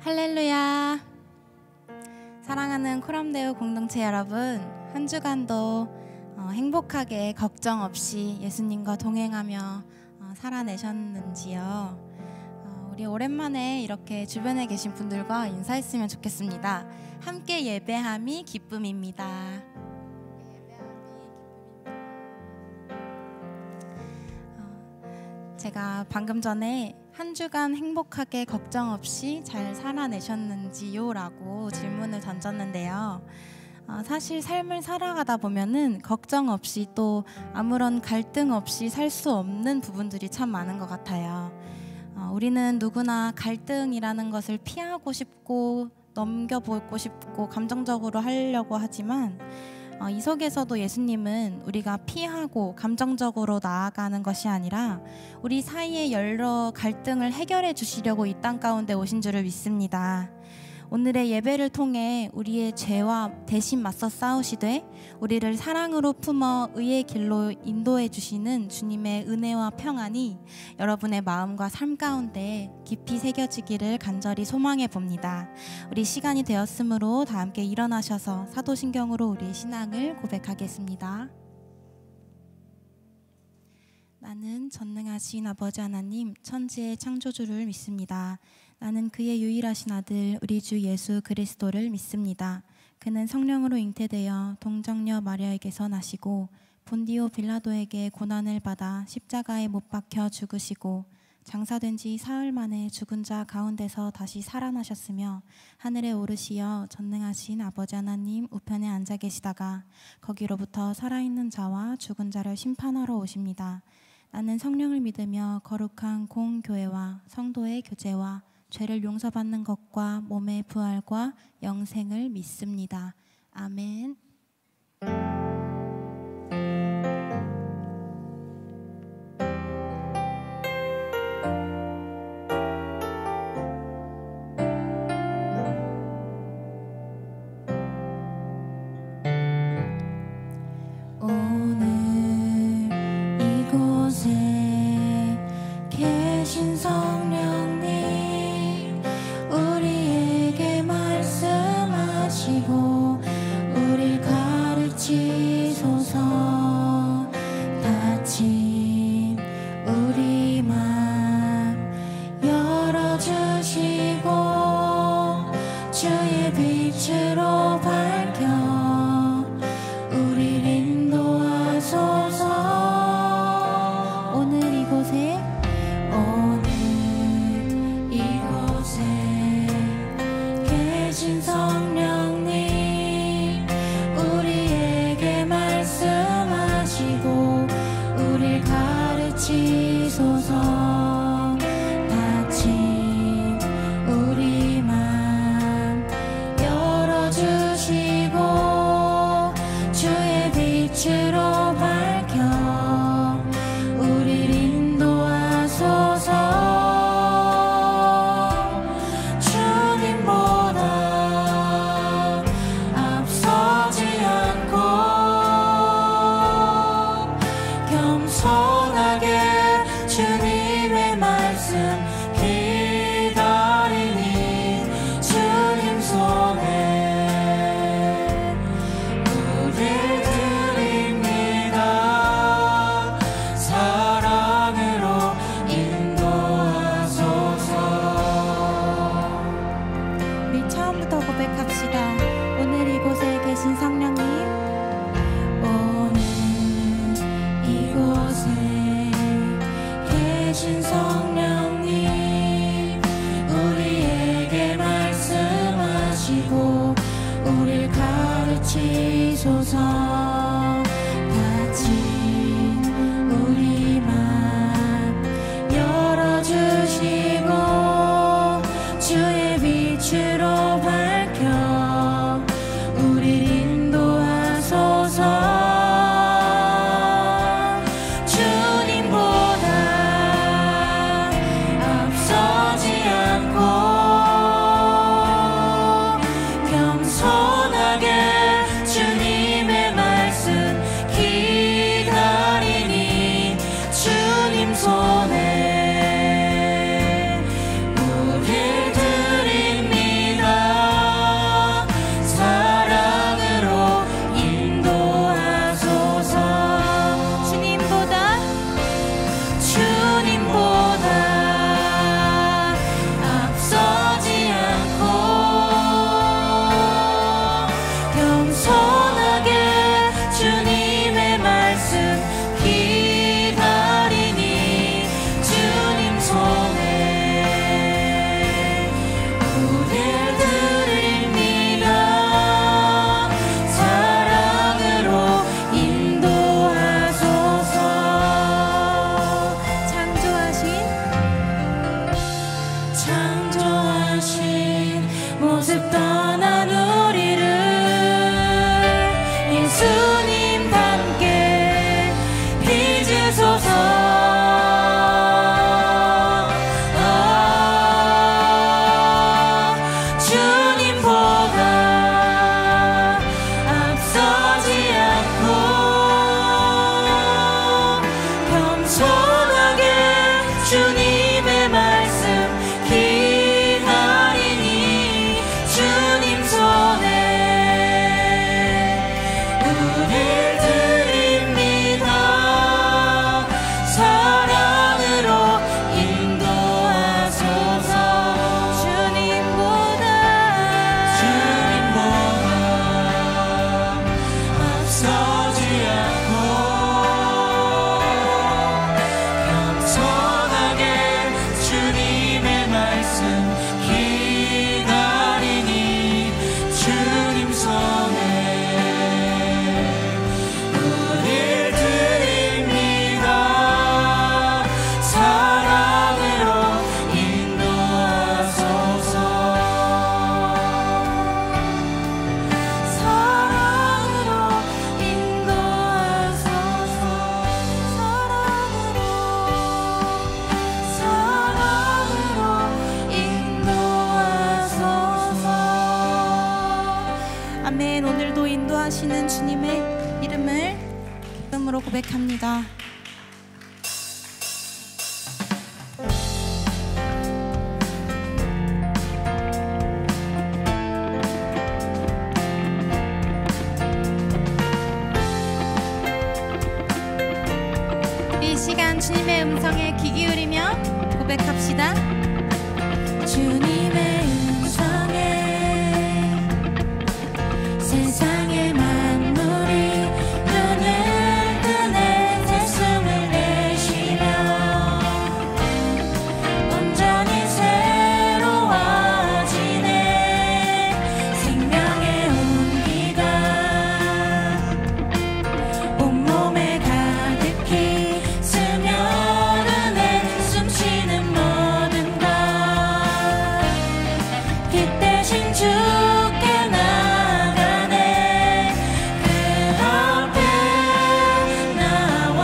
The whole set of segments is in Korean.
할렐루야. 사랑하는 코람데오 공동체 여러분, 한 주간도 행복하게 걱정 없이 예수님과 동행하며 살아내셨는지요? 우리 오랜만에 이렇게 주변에 계신 분들과 인사했으면 좋겠습니다. 함께 예배함이 기쁨입니다. 제가 방금 전에 한 주간 행복하게 걱정 없이 잘 살아내셨는지요? 라고 질문을 던졌는데요. 사실 삶을 살아가다 보면은 걱정 없이 또 아무런 갈등 없이 살 수 없는 부분들이 참 많은 것 같아요. 우리는 누구나 갈등이라는 것을 피하고 싶고 넘겨보고 싶고 감정적으로 하려고 하지만 이 속에서도 예수님은 우리가 피하고 감정적으로 나아가는 것이 아니라 우리 사이의 여러 갈등을 해결해 주시려고 이 땅 가운데 오신 줄을 믿습니다. 오늘의 예배를 통해 우리의 죄와 대신 맞서 싸우시되 우리를 사랑으로 품어 의의 길로 인도해 주시는 주님의 은혜와 평안이 여러분의 마음과 삶 가운데 깊이 새겨지기를 간절히 소망해 봅니다. 우리 시간이 되었으므로 다 함께 일어나셔서 사도신경으로 우리의 신앙을 고백하겠습니다. 나는 전능하신 아버지 하나님 천지의 창조주를 믿습니다. 나는 그의 유일하신 아들 우리 주 예수 그리스도를 믿습니다. 그는 성령으로 잉태되어 동정녀 마리아에게서 나시고 본디오 빌라도에게 고난을 받아 십자가에 못 박혀 죽으시고 장사된 지 사흘 만에 죽은 자 가운데서 다시 살아나셨으며 하늘에 오르시어 전능하신 아버지 하나님 우편에 앉아 계시다가 거기로부터 살아있는 자와 죽은 자를 심판하러 오십니다. 나는 성령을 믿으며 거룩한 공교회와 성도의 교제와 죄를 용서받는 것과 몸의 부활과 영생을 믿습니다. 아멘. 손에 우릴 드립니다. 아멘. 오늘도 인도하시는 주님의 이름을 기쁨으로 고백합니다. 이 시간 주님의 음성에 귀 기울이며 고백합시다. 주님의 음성에 세상의 만물이 눈을 뜨네 새숨을 내쉬며 온전히 새로워지네 생명의 온기가 온몸에 가득히 스며드네 숨쉬는 모든 것 빛 대신 주께 나가네 그 앞에 나와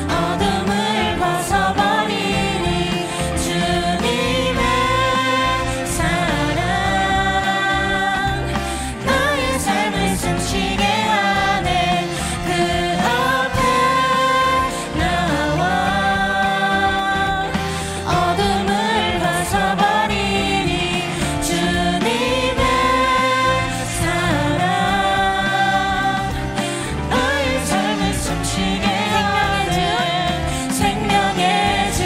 어둠을 벗어버리니 주님의 사랑 나의 삶을 숨쉬게 하네 그 앞에 나와 어둠을 벗어버리니 주님의 사랑 나의 삶을 숨쉬게 하네 생명의 주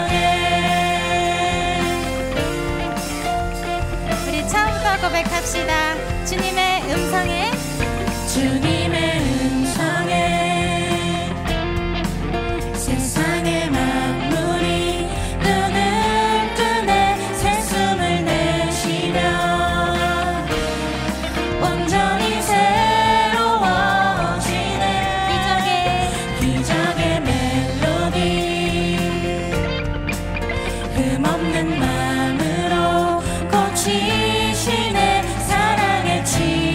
찬양해. 우리 처음부터 고백합시다. 주님의 음성에 주님의 음성에 세상의 만물이 눈을 뜨네 새숨을 내쉬며 온전히 새로워지네 기적의 멜로디 흠없는 마음으로 고치시네 사랑의 치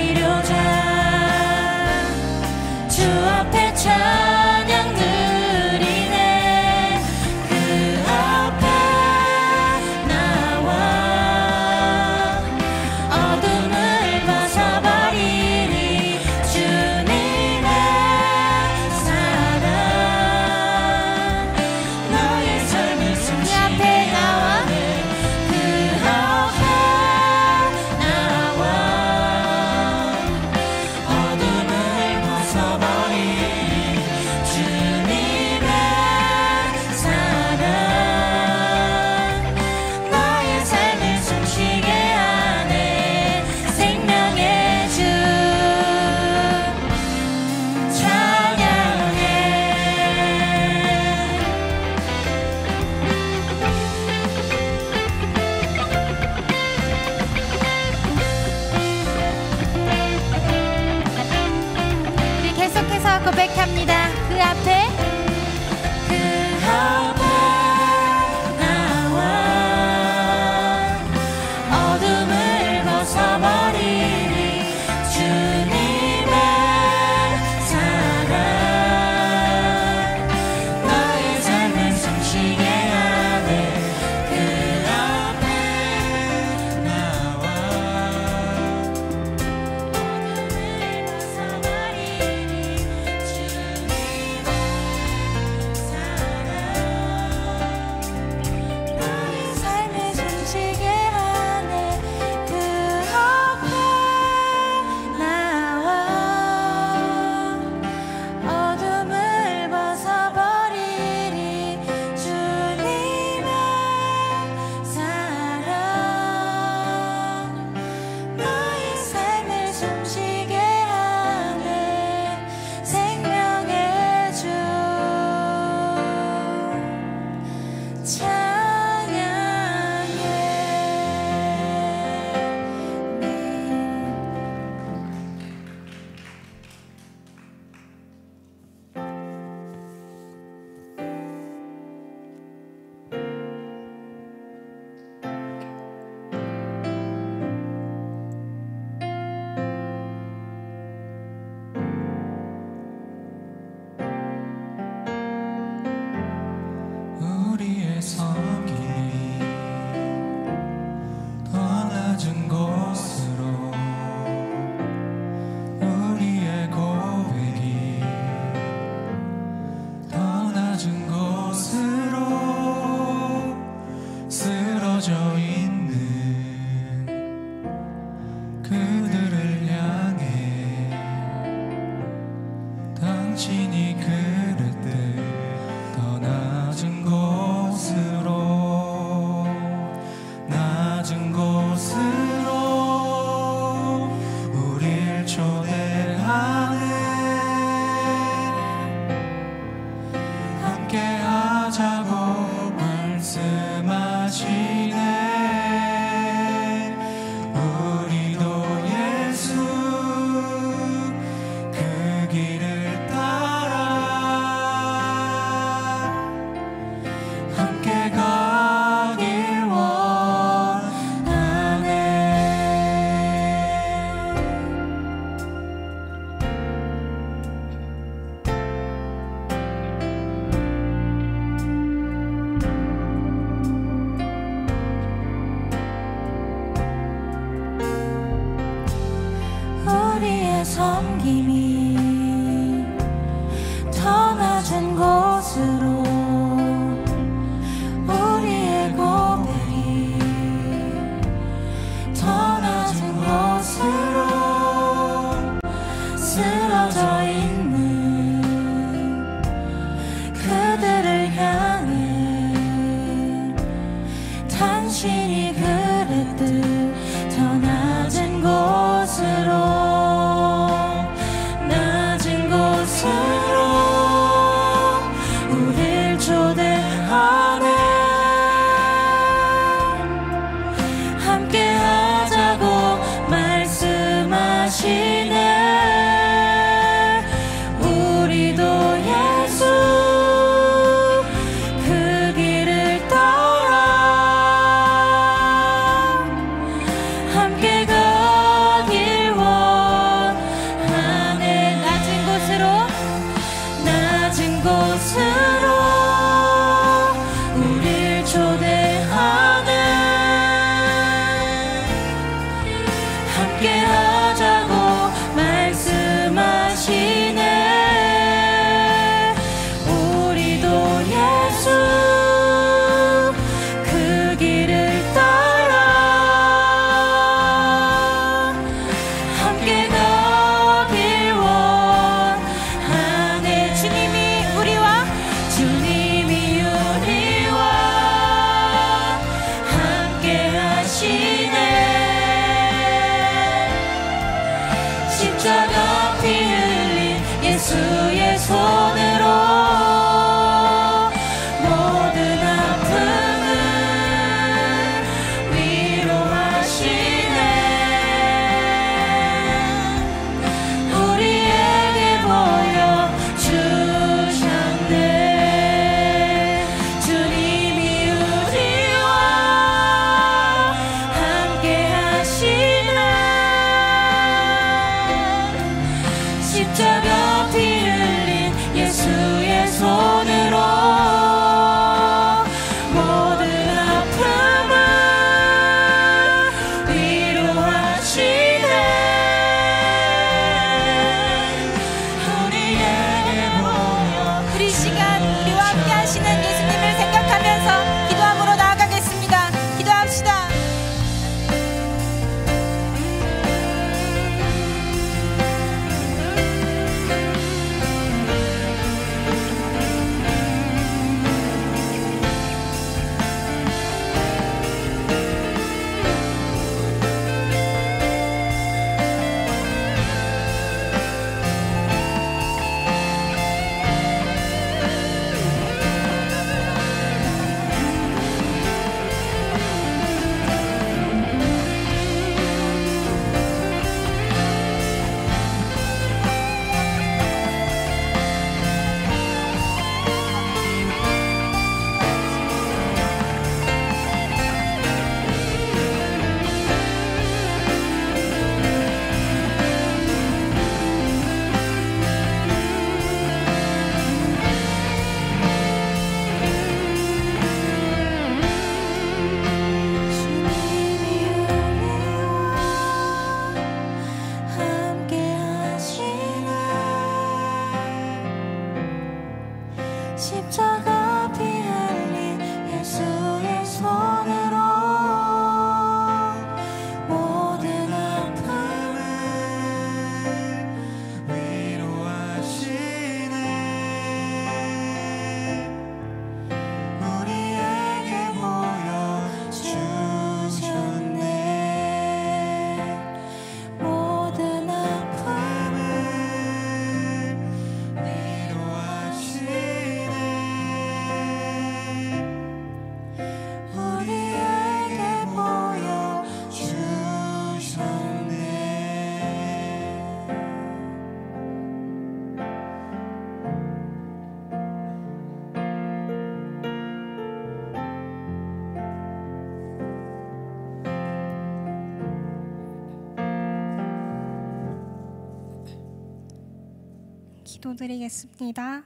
기도드리겠습니다.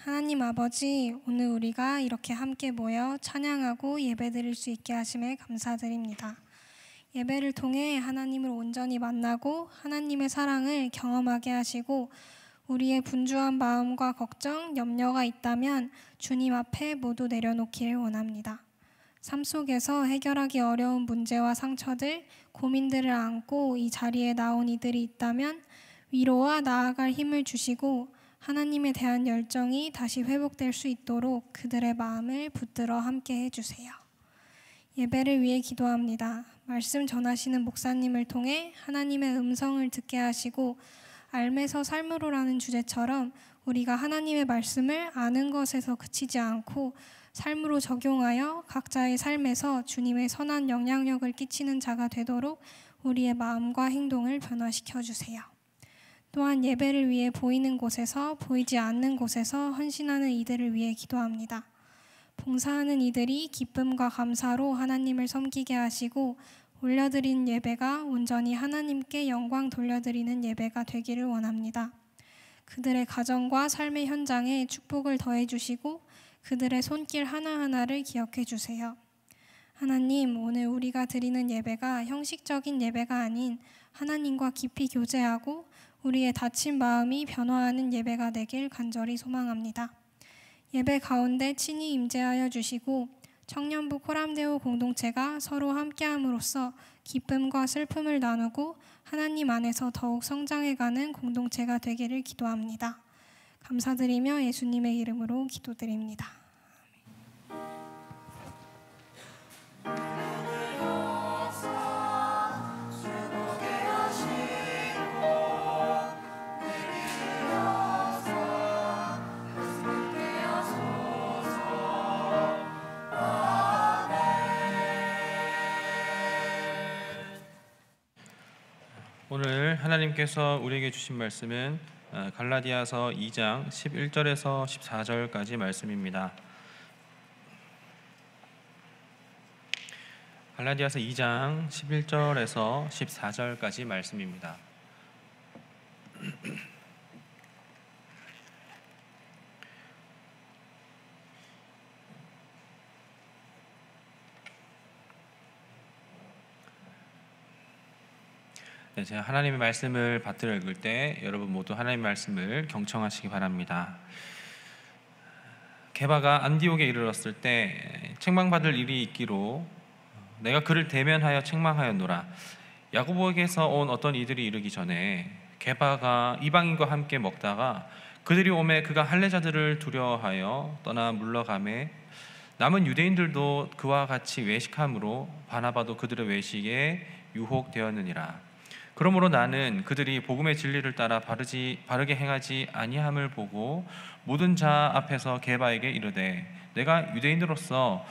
하나님 아버지, 오늘 우리가 이렇게 함께 모여 찬양하고 예배드릴 수 있게 하심에 감사드립니다. 예배를 통해 하나님을 온전히 만나고 하나님의 사랑을 경험하게 하시고 우리의 분주한 마음과 걱정, 염려가 있다면 주님 앞에 모두 내려놓기를 원합니다. 삶 속에서 해결하기 어려운 문제와 상처들, 고민들을 안고 이 자리에 나온 이들이 있다면 위로와 나아갈 힘을 주시고 하나님에 대한 열정이 다시 회복될 수 있도록 그들의 마음을 붙들어 함께 해주세요. 예배를 위해 기도합니다. 말씀 전하시는 목사님을 통해 하나님의 음성을 듣게 하시고 알매서 삶으로라는 주제처럼 우리가 하나님의 말씀을 아는 것에서 그치지 않고 삶으로 적용하여 각자의 삶에서 주님의 선한 영향력을 끼치는 자가 되도록 우리의 마음과 행동을 변화시켜 주세요. 또한 예배를 위해 보이는 곳에서 보이지 않는 곳에서 헌신하는 이들을 위해 기도합니다. 봉사하는 이들이 기쁨과 감사로 하나님을 섬기게 하시고 올려드린 예배가 온전히 하나님께 영광 돌려드리는 예배가 되기를 원합니다. 그들의 가정과 삶의 현장에 축복을 더해 주시고 그들의 손길 하나하나를 기억해 주세요. 하나님, 오늘 우리가 드리는 예배가 형식적인 예배가 아닌 하나님과 깊이 교제하고 우리의 다친 마음이 변화하는 예배가 되길 간절히 소망합니다. 예배 가운데 친히 임재하여 주시고 청년부 코람데오 공동체가 서로 함께함으로써 기쁨과 슬픔을 나누고 하나님 안에서 더욱 성장해가는 공동체가 되기를 기도합니다. 감사드리며 예수님의 이름으로 기도드립니다. 오늘 하나님께서 우리에게 주신 말씀은 갈라디아서 2장 11절에서 14절까지 말씀입니다. 갈라디아서 2장 11절에서 14절까지 말씀입니다. 네, 제가 하나님의 말씀을 받들어 읽을 때 여러분 모두 하나님의 말씀을 경청하시기 바랍니다. 게바가 안디옥에 이르렀을 때 책망받을 일이 있기로 내가 그를 대면하여 책망하였노라. 야고보에게서 온 어떤 이들이 이르기 전에 게바가 이방인과 함께 먹다가 그들이 오매 그가 할례자들을 두려워하여 떠나 물러가매 남은 유대인들도 그와 같이 외식함으로 바나바도 그들의 외식에 유혹되었느니라. 그러므로 나는 그들이 복음의 진리를 따라 바르게 행하지 아니함을 보고 모든 자 앞에서 게바에게 이르되 내가 유대인으로서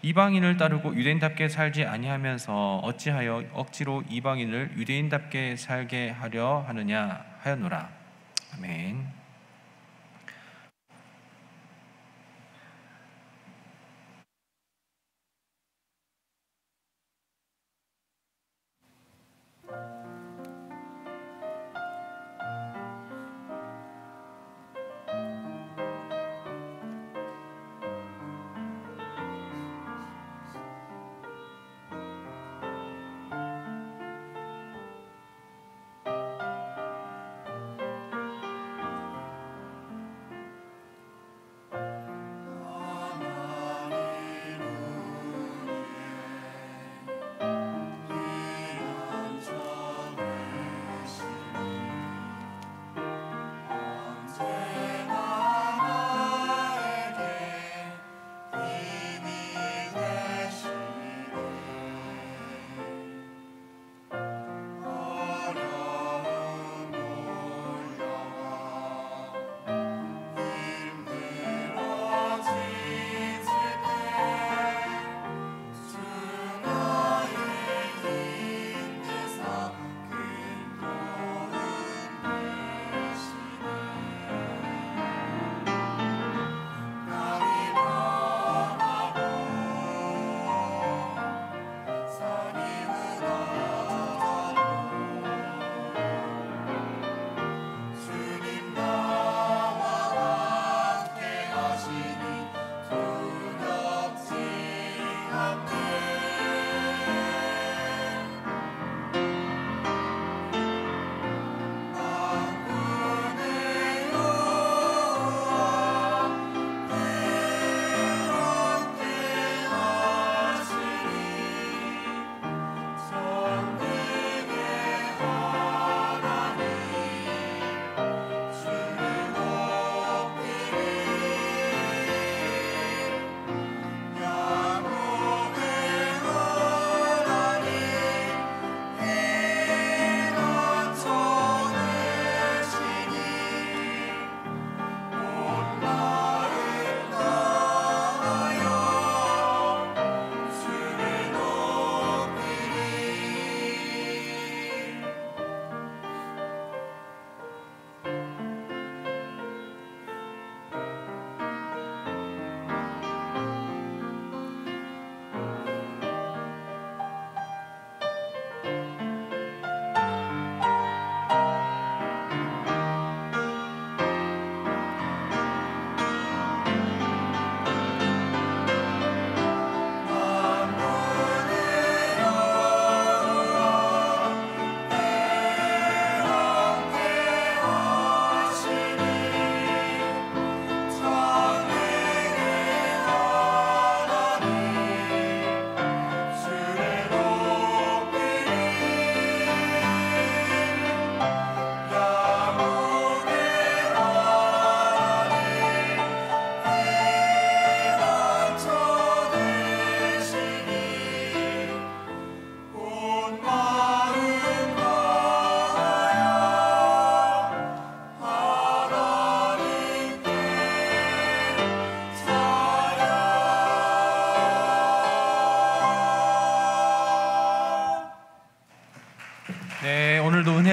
이방인을 따르고 유대인답게 살지 아니하면서 어찌하여 억지로 이방인을 유대인답게 살게 하려 하느냐 하였노라. 아멘.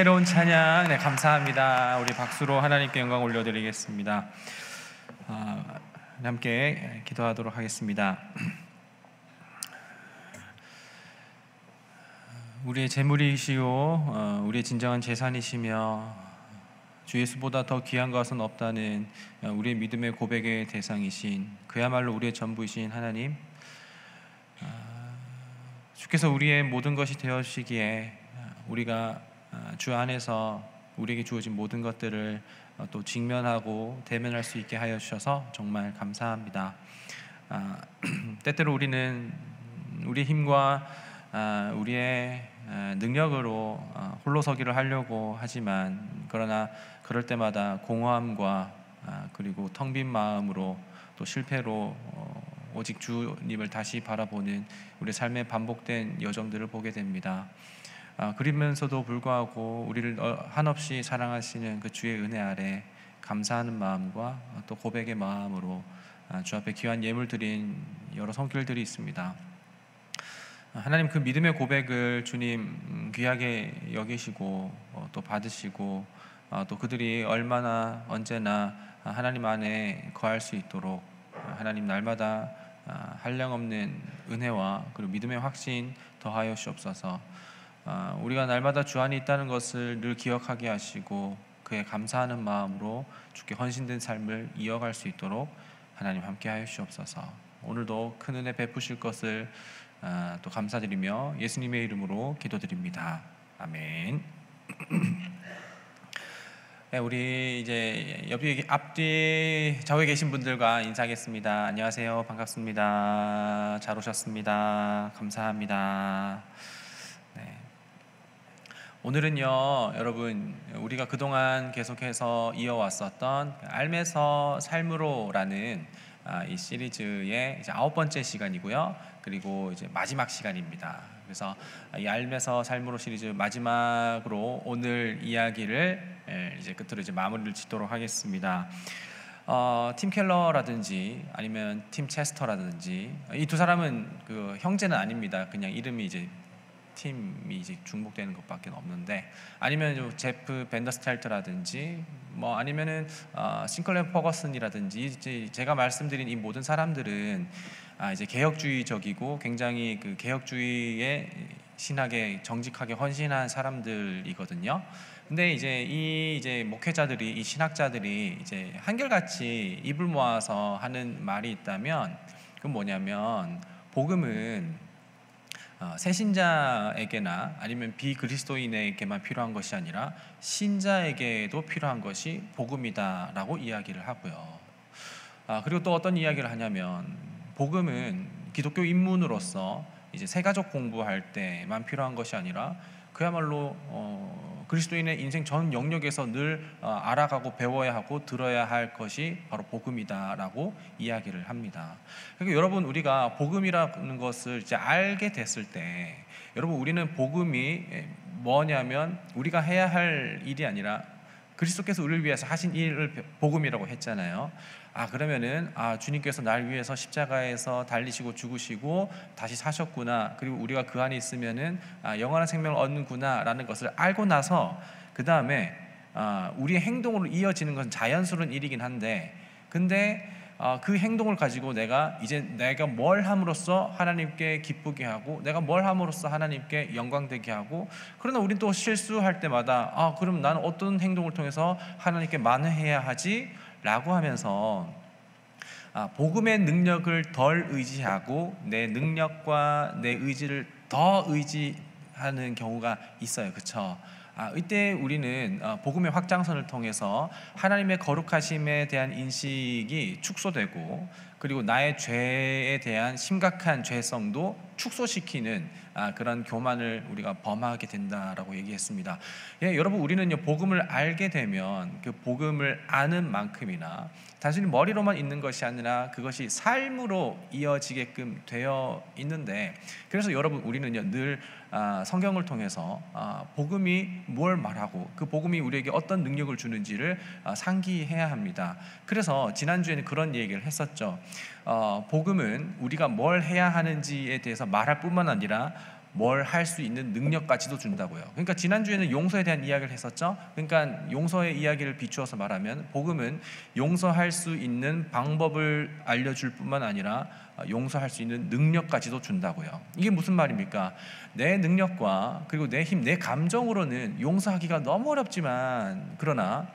새로운 찬양, 네, 감사합니다. 우리 박수로 하나님께 영광 올려드리겠습니다. 함께 기도하도록 하겠습니다. 우리의 재물이시오, 우리의 진정한 재산이시며 주 예수보다 더 귀한 것은 없다는 우리의 믿음의 고백의 대상이신, 그야말로 우리의 전부이신 하나님, 주께서 우리의 모든 것이 되어주시기에 우리가 주 안에서 우리에게 주어진 모든 것들을 또 직면하고 대면할 수 있게 하여 주셔서 정말 감사합니다. 때때로 우리는 우리 힘과 우리의 능력으로 홀로서기를 하려고 하지만, 그러나 그럴 때마다 공허함과 그리고 텅 빈 마음으로 또 실패로 오직 주님을 다시 바라보는 우리 삶의 반복된 여정들을 보게 됩니다. 그러면서도 불구하고 우리를 한없이 사랑하시는 그 주의 은혜 아래 감사하는 마음과 또 고백의 마음으로 주 앞에 귀한 예물 드린 여러 손길들이 있습니다. 하나님, 그 믿음의 고백을 주님 귀하게 여기시고 또 받으시고 또 그들이 얼마나 언제나 하나님 안에 거할 수 있도록 하나님 날마다 한량없는 은혜와 그리고 믿음의 확신 더하여 주옵소서. 우리가 날마다 주 안에 있다는 것을 늘 기억하게 하시고 그에 감사하는 마음으로 주께 헌신된 삶을 이어갈 수 있도록 하나님 함께 하여 주옵소서. 오늘도 큰 은혜 베푸실 것을 또 감사드리며 예수님의 이름으로 기도드립니다. 아멘. 네, 우리 이제 옆에 앞뒤 좌우에 계신 분들과 인사하겠습니다. 안녕하세요. 반갑습니다. 잘 오셨습니다. 감사합니다. 네. 오늘은요, 여러분, 우리가 그동안 계속해서 이어왔었던 알매서 삶으로라는 이 시리즈의 이제 9번째 시간이고요. 그리고 이제 마지막 시간입니다. 그래서 이 알매서 삶으로 시리즈 마지막으로 오늘 이야기를 이제 끝으로 이제 마무리를 짓도록 하겠습니다. 팀 켈러라든지 아니면 팀 체스터라든지, 이 두 사람은 그 형제는 아닙니다. 그냥 이름이 이제 팀이 이제 중복되는 것밖에 없는데, 아니면 제프 벤더스텔트라든지 뭐 아니면은 싱클레어 퍼거슨이라든지, 이제 제가 말씀드린 이 모든 사람들은 이제 개혁주의적이고 굉장히 그 개혁주의의 신학에 정직하게 헌신한 사람들이거든요. 근데 이제 이 목회자들이, 이 신학자들이 이제 한결같이 입을 모아서 하는 말이 있다면 그건 뭐냐면, 복음은 새신자에게나 아니면 비그리스도인에게만 필요한 것이 아니라 신자에게도 필요한 것이 복음이다라고 이야기를 하고요. 그리고 또 어떤 이야기를 하냐면, 복음은 기독교 입문으로서 이제 새가족 공부할 때만 필요한 것이 아니라 그야말로 그리스도인의 인생 전 영역에서 늘 알아가고 배워야 하고 들어야 할 것이 바로 복음이다라고 이야기를 합니다. 그러니까 여러분, 우리가 복음이라는 것을 이제 알게 됐을 때, 여러분, 우리는 복음이 뭐냐면 우리가 해야 할 일이 아니라 그리스도께서 우리를 위해서 하신 일을 복음이라고 했잖아요. 그러면은 주님께서 날 위해서 십자가에서 달리시고 죽으시고 다시 사셨구나, 그리고 우리가 그 안에 있으면은 영원한 생명을 얻는구나라는 것을 알고 나서 그 다음에 우리의 행동으로 이어지는 것은 자연스러운 일이긴 한데, 근데 그 행동을 가지고 내가 뭘 함으로써 하나님께 기쁘게 하고, 내가 뭘 함으로써 하나님께 영광되게 하고, 그러나 우린 또 실수할 때마다 그럼 나는 어떤 행동을 통해서 하나님께 만회해야 하지? 라고 하면서 복음의 능력을 덜 의지하고 내 능력과 내 의지를 더 의지하는 경우가 있어요. 그렇죠? 이때 우리는 복음의 확장선을 통해서 하나님의 거룩하심에 대한 인식이 축소되고, 그리고 나의 죄에 대한 심각한 죄성도 축소시키는 그런 교만을 우리가 범하게 된다라고 얘기했습니다. 여러분, 우리는요, 복음을 알게 되면 그 복음을 아는 만큼이나 단순히 머리로만 있는 것이 아니라 그것이 삶으로 이어지게끔 되어 있는데, 그래서 여러분, 우리는요, 늘 성경을 통해서 복음이 뭘 말하고 그 복음이 우리에게 어떤 능력을 주는지를 상기해야 합니다. 그래서 지난주에는 그런 얘기를 했었죠. 복음은 우리가 뭘 해야 하는지에 대해서 말할 뿐만 아니라 뭘 할 수 있는 능력까지도 준다고요. 그러니까 지난주에는 용서에 대한 이야기를 했었죠. 그러니까 용서의 이야기를 비추어서 말하면 복음은 용서할 수 있는 방법을 알려줄 뿐만 아니라 용서할 수 있는 능력까지도 준다고요. 이게 무슨 말입니까? 내 능력과 그리고 내 힘, 내 감정으로는 용서하기가 너무 어렵지만, 그러나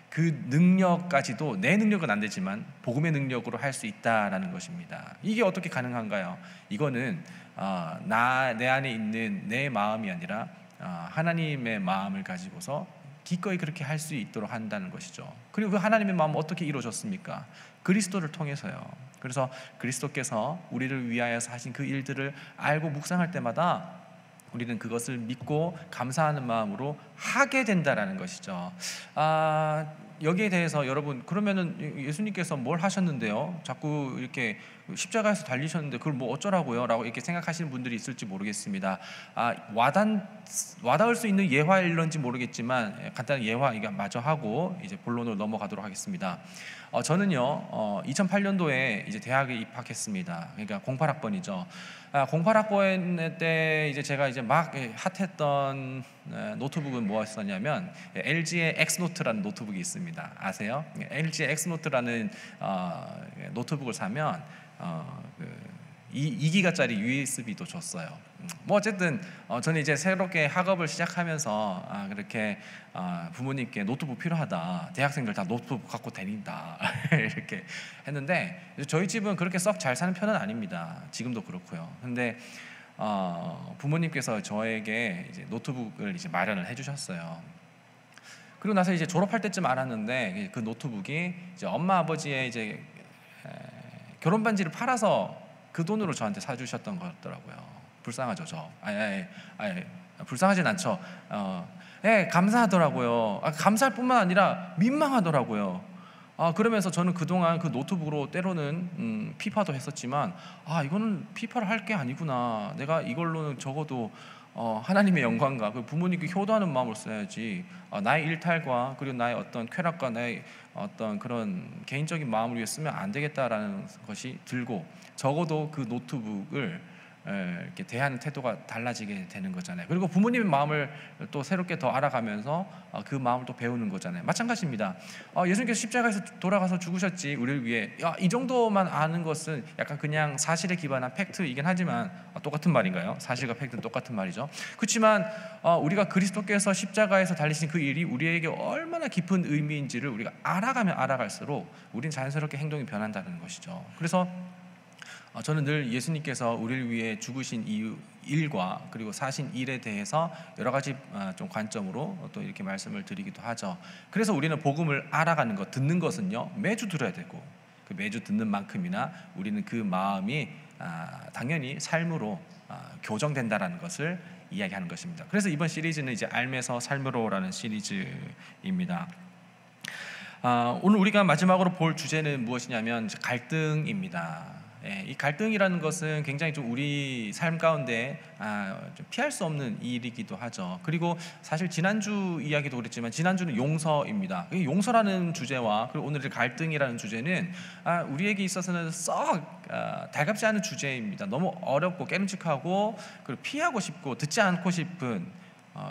그 능력까지도, 내 능력은 안 되지만 복음의 능력으로 할 수 있다라는 것입니다. 이게 어떻게 가능한가요? 이거는 내 안에 있는 내 마음이 아니라 하나님의 마음을 가지고서 기꺼이 그렇게 할 수 있도록 한다는 것이죠. 그리고 그 하나님의 마음은 어떻게 이루어졌습니까? 그리스도를 통해서요. 그래서 그리스도께서 우리를 위하여서 하신 그 일들을 알고 묵상할 때마다 우리는 그것을 믿고 감사하는 마음으로 하게 된다라는 것이죠. 여기에 대해서 여러분, 그러면은 예수님께서 뭘 하셨는데요? 자꾸 이렇게 십자가에서 달리셨는데 그걸 뭐 어쩌라고요? 라고 이렇게 생각하시는 분들이 있을지 모르겠습니다. 와닿을 수 있는 예화일런지 모르겠지만 간단한 예화 이거 마저 하고 이제 본론으로 넘어가도록 하겠습니다. 저는요 2008년도에 이제 대학에 입학했습니다. 그러니까 08학번이죠. 08학번 때 이제 제가 이제 막 핫했던 노트북은 뭐였었냐면 LG의 X노트라는 노트북이 있습니다. 아세요? LG의 X노트라는 노트북을 사면 2기가짜리 USB도 줬어요. 뭐 어쨌든 저는 이제 새롭게 학업을 시작하면서 그렇게 부모님께 노트북 필요하다, 대학생들 다 노트북 갖고 다닌다 이렇게 했는데, 저희 집은 그렇게 썩 잘 사는 편은 아닙니다. 지금도 그렇고요. 근데 부모님께서 저에게 이제 노트북을 이제 마련을 해주셨어요. 그리고 나서 이제 졸업할 때쯤 알았는데 그 노트북이 이제 엄마 아버지의 이제 결혼 반지를 팔아서 그 돈으로 저한테 사주셨던 거였더라고요. 불쌍하죠, 저. 불쌍하진 않죠. 감사하더라고요. 감사할 뿐만 아니라 민망하더라고요. 그러면서 저는 그동안 그 노트북으로 때로는 피파도 했었지만 이거는 피파를 할 게 아니구나. 내가 이걸로는 적어도 하나님의 영광과 그 부모님께 효도하는 마음으로 써야지, 나의 일탈과 그리고 나의 어떤 쾌락과 나의 어떤 그런 개인적인 마음을 위해 쓰면 안 되겠다라는 것이 들고, 적어도 그 노트북을 이렇게 대하는 태도가 달라지게 되는 거잖아요. 그리고 부모님의 마음을 또 새롭게 더 알아가면서 그 마음을 또 배우는 거잖아요. 마찬가지입니다. 예수님께서 십자가에서 돌아가서 죽으셨지 우리를 위해, 이 정도만 아는 것은 약간 그냥 사실에 기반한 팩트이긴 하지만, 똑같은 말인가요? 사실과 팩트는 똑같은 말이죠. 그렇지만 우리가 그리스도께서 십자가에서 달리신 그 일이 우리에게 얼마나 깊은 의미인지를 우리가 알아가면 알아갈수록 우리는 자연스럽게 행동이 변한다는 것이죠. 그래서 저는 늘 예수님께서 우리를 위해 죽으신 이유, 일과 그리고 사신 일에 대해서 여러 가지 좀 관점으로 또 이렇게 말씀을 드리기도 하죠. 그래서 우리는 복음을 알아가는 것, 듣는 것은요 매주 들어야 되고, 그 매주 듣는 만큼이나 우리는 그 마음이 당연히 삶으로 교정된다라는 것을 이야기하는 것입니다. 그래서 이번 시리즈는 이제 알면서 삶으로라는 시리즈입니다. 오늘 우리가 마지막으로 볼 주제는 무엇이냐면 갈등입니다. 이 갈등이라는 것은 굉장히 좀 우리 삶 가운데 좀 피할 수 없는 일이기도 하죠. 그리고 사실 지난주 이야기도 그랬지만 지난주는 용서입니다. 용서라는 주제와 그리고 오늘의 갈등이라는 주제는 우리에게 있어서는 썩 달갑지 않은 주제입니다. 너무 어렵고 깨름직하고 그리고 피하고 싶고 듣지 않고 싶은